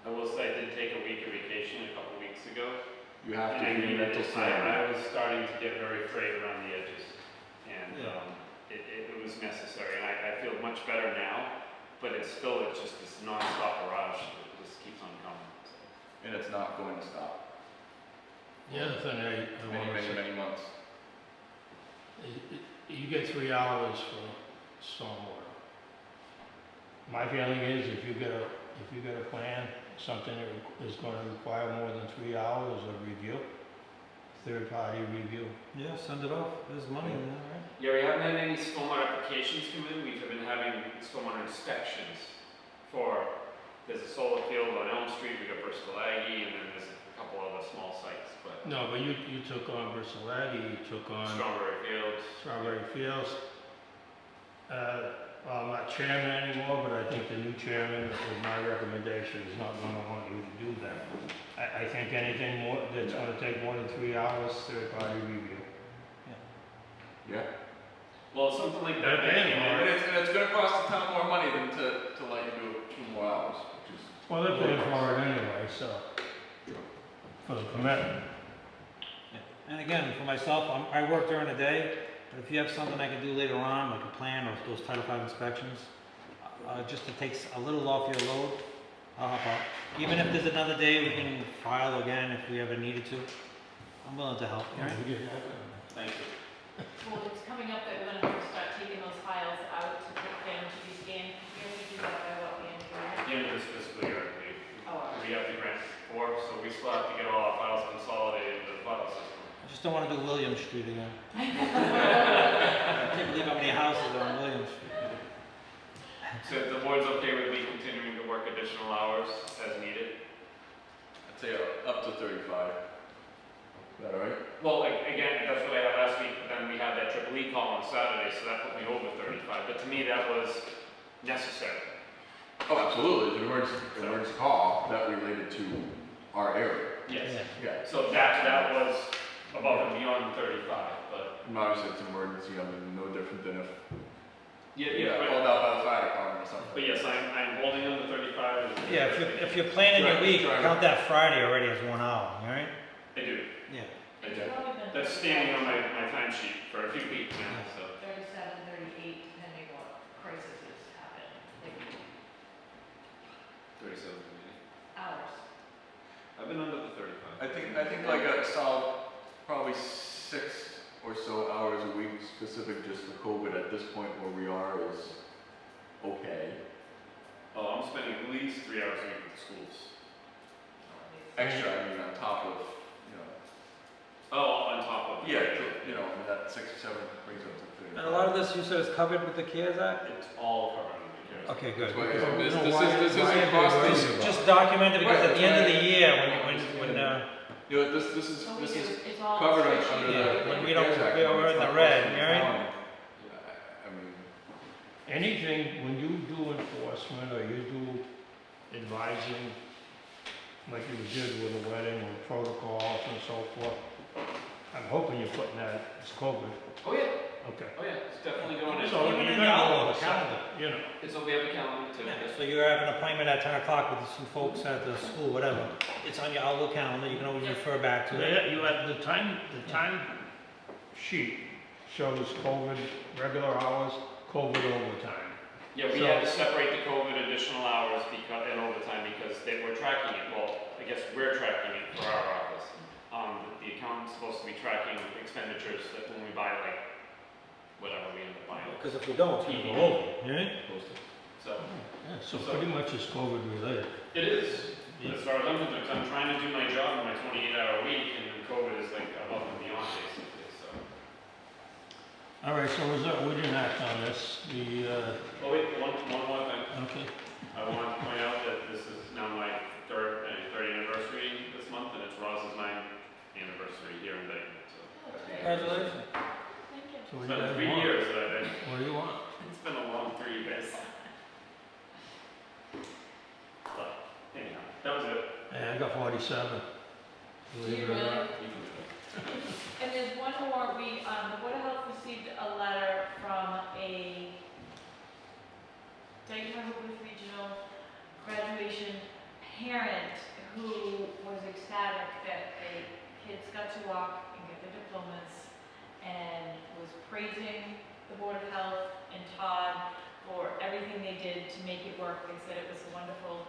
I will say I did take a week of vacation a couple weeks ago. You have to And I be needed mental it. sanity. I was starting to get very frayed around the edges. And Yeah. it was necessary. And I feel much better now, but it's just this nonstop barrage that just keeps on coming. So. And it's not going to stop. The other thing I want to say, Many months. you get 3 hours for stormwater. My feeling is if you get a plan, something that is going to require more than 3 hours of review, third-party review. Yeah, send it off. There's money in there, right? Yeah, we haven't had any stormwater applications come in. We've been having stormwater inspections there's a solar field on Elm Street, we got Bristol Aggie, and then there's a couple other small sites, but No, but you took on Bristol Aggie, you took on Strawberry Fields. Strawberry Fields. Well, I'm not chairman anymore, but I think the new chairman, with my recommendation, is not going to want you to do that. I think anything more, that's going to take more than 3 hours, third-party review. Yeah. Well, something like that. They're paying for it. And it's going to cost the town more money than to let you do it 2 more hours, which is. Well, they're paying for it anyway, so, for the commitment. And again, for myself, I work during the day, but if you have something I can do later on, like a plan or those Title V inspections, just to take a little off your load, I'll help out. Even if there's another day, we can file again if we ever needed to. I'm willing to help. All right? Thank you. Well, it's coming up that we're gonna have to start taking those files out to put them to be scanned. We have to do that by what, the end of the year? The end of this fiscal year, I believe. Oh, We have the grant for, so we still have to get all our files consolidated into the file system. I just don't want to do William Street again. I can't believe how many houses are on William Street. So if the board's okay with me continuing to work additional hours as needed? I'd say up to 35. Is that all right? Well, again, that's what I had last week, but then we had that triple E call on Saturday, so that put me over 35. But to me, that was necessary. Oh, absolutely. It's an emergency call that related to our area. Yes. Yeah. So that was above and beyond 35, but. Obviously, it's an emergency. I mean, no different than if Yeah, called out by the fire department or something. but yes, I'm holding them to 35. and- Yeah, if you're planning your week, Right. count that Friday already as 1 hour, all right? I do. Yeah. I do. It's probably been That's standing on my timesheet for a few weeks now, so. 37, 38, depending what crisis has happened, like 37 hours. I've been under the 35. I think like a solid, probably 6 or so hours a week specific just for COVID at this point where we are is okay. Oh, I'm spending at least 3 hours a week with schools. Extra, I mean, on top of, you know, Oh, on top of. yeah, you know, that 6 or 7 brings up to 30. And a lot of this you said is covered with the CARES Act? It's all covered under the CARES Act. Okay, good. That's why- So, this you know, why- isn't why are they costing. worried about Just document it because Right, at the end of the that's year, right. when, You know, this is Oh, we do. It's all covered spreadsheet. under Yeah, the. when we don't- CARES Act, we are when it's in the not red, costing the right? town. Yeah, I mean, Anything, when you do enforcement or you do advising, like you did with a wedding or protocols and so forth, I'm hoping you're putting that as COVID. Oh, yeah. Okay. Oh, yeah. It's definitely going in. So Even you're in the gonna know Outlook what's calendar. up, you know. It's, we have a calendar too. Yeah, so you're having an appointment at 10 o'clock with some folks at the school, whatever. It's on your Outlook calendar, you can always refer back to it. Yeah, you have the time sheet shows COVID, regular hours, COVID overtime. Yeah, we So- had to separate the COVID additional hours because, and overtime because they were tracking it. Well, I guess we're tracking it for our office. The accountant's supposed to be tracking expenditures that when we buy like, whatever we end up buying. Because if we don't, it's gonna go over, yeah? So, Yeah, so pretty much it's COVID related. it is, as far as I'm concerned, 'cause I'm trying to do my job in my 28-hour week and then COVID is like above and beyond basically, so. All right, so we didn't act on this, Oh wait, one more thing. okay. I want to point out that this is now my third anniversary this month, and it's Roz's 9th anniversary here in Dayton. So Congratulations. Thank you. So what it's do you been guys 3 want? years that I've been. What do you want? It's been a long 3 years. But anyhow, that was it. Hey, I got 47. Believe You it or really? not. And there's one more, the Board of Health received a letter from a Dayton Rehoboth Regional graduation parent who was ecstatic that the kids got to walk and get their diplomas and was praising the Board of Health and Todd for everything they did to make it work. They said it was a wonderful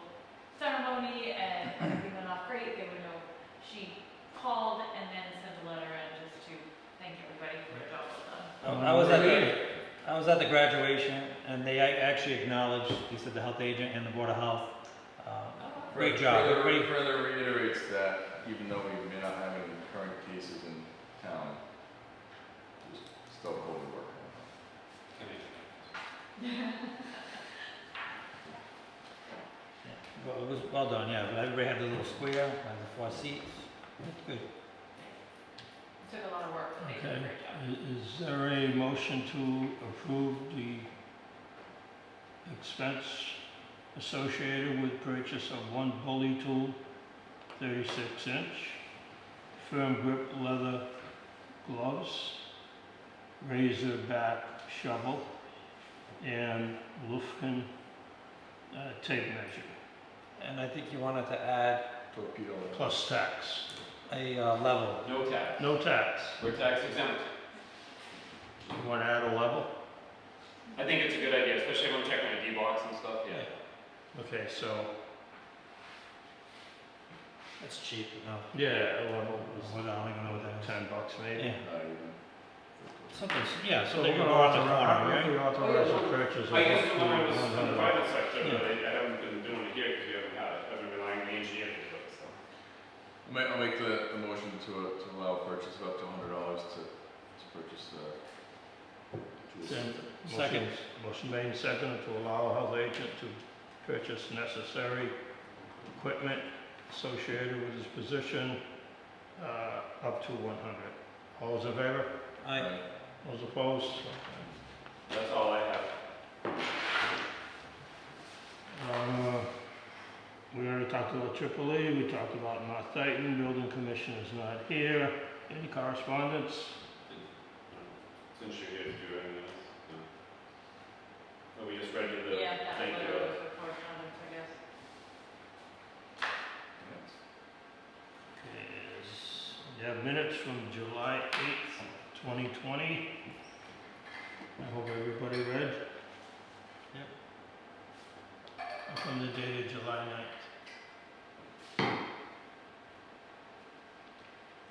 ceremony and everything went off great. There were no, she called and then sent a letter in just to thank everybody for their job well done. I was at the graduation, and they actually acknowledged, he said the health agent and the Board of Health. Great job, everybody. Further reiterates that even though we may not have any current cases in town, just still COVID work. Well, it was well done, yeah, but everybody had the little square, had the 4 seats, that's good. It took a lot of work, but they did a Okay. great job. Is there a motion to approve the expense associated with purchase of one bully tool, 36-inch, firm grip leather gloves, razor back shovel, and Lufkin tape measure, And I think you wanted to add Torpedo. plus tax. a level. No tax. No tax. We're tax exempt. You want to add a level? I think it's a good idea, especially if I'm checking my D-box and stuff, yeah. Okay, so, That's cheap enough. yeah, a level was What, I don't even know what that is. $10 maybe. Yeah, Not even. something, yeah, So something we're you gonna go on the authorize, corner, right? we authorize the purchase of I guess up the to one was in the 100. private sector, but I haven't been doing it here because we haven't had it. I've been relying on the engineer to do it, so. I'll make the motion to allow purchase of up to $100 to purchase the tools. Then Second. Motion made and seconded to allow a health agent to purchase necessary equipment associated with his position, up to 100. All those in favor? I, Those opposed? That's all I have. We already talked about AAA, we talked about North Dayton, building commission is not here. Any correspondence? Since you're here to do anything else. No. Oh, we just read you the, Yeah, that's thank what you. it was for correspondence, I guess. You have minutes from July 8th, 2020. I hope everybody read. Yep. From the date of July 9th.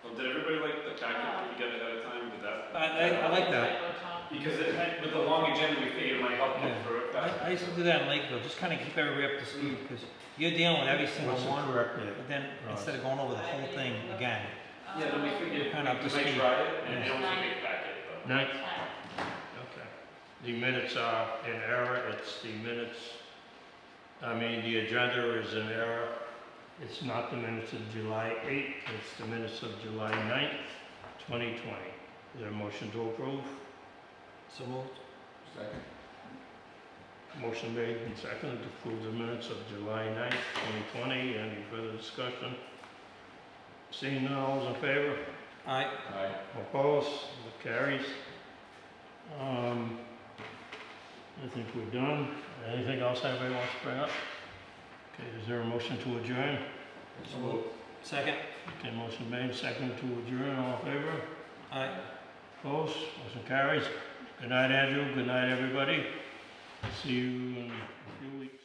Well, did everybody like the packet that you got ahead of time? Did that I like that. Because with the long agenda, we figured it might help Yeah. get through it. I used to do that in Lakeville, just kind of keep everybody up to speed, because you're dealing with every single What's the one, correct date? but then Ross? instead of going over the whole thing again. Yeah, then we figured we Kind of up to might speed. try it, and Yeah. they don't take it back yet, but. Ninth? Okay. The minutes are in error, it's the minutes, the agenda is in error. It's not the minutes of July 8th, it's the minutes of July 9th, 2020. Is there a motion to approve? So moved. Second. Motion made and seconded to approve the minutes of July 9th, 2020. Any further discussion? Seeing none, all those in favor? Aye. Aye. Opposed? It carries. I think we're done. Anything else anybody wants to bring up? Okay, is there a motion to adjourn? So moved. Second. Okay, motion made, seconded to adjourn, all in favor? Aye. Opposed? Motion carries. Good night, Andrew. Good night, everybody. See you in a few weeks.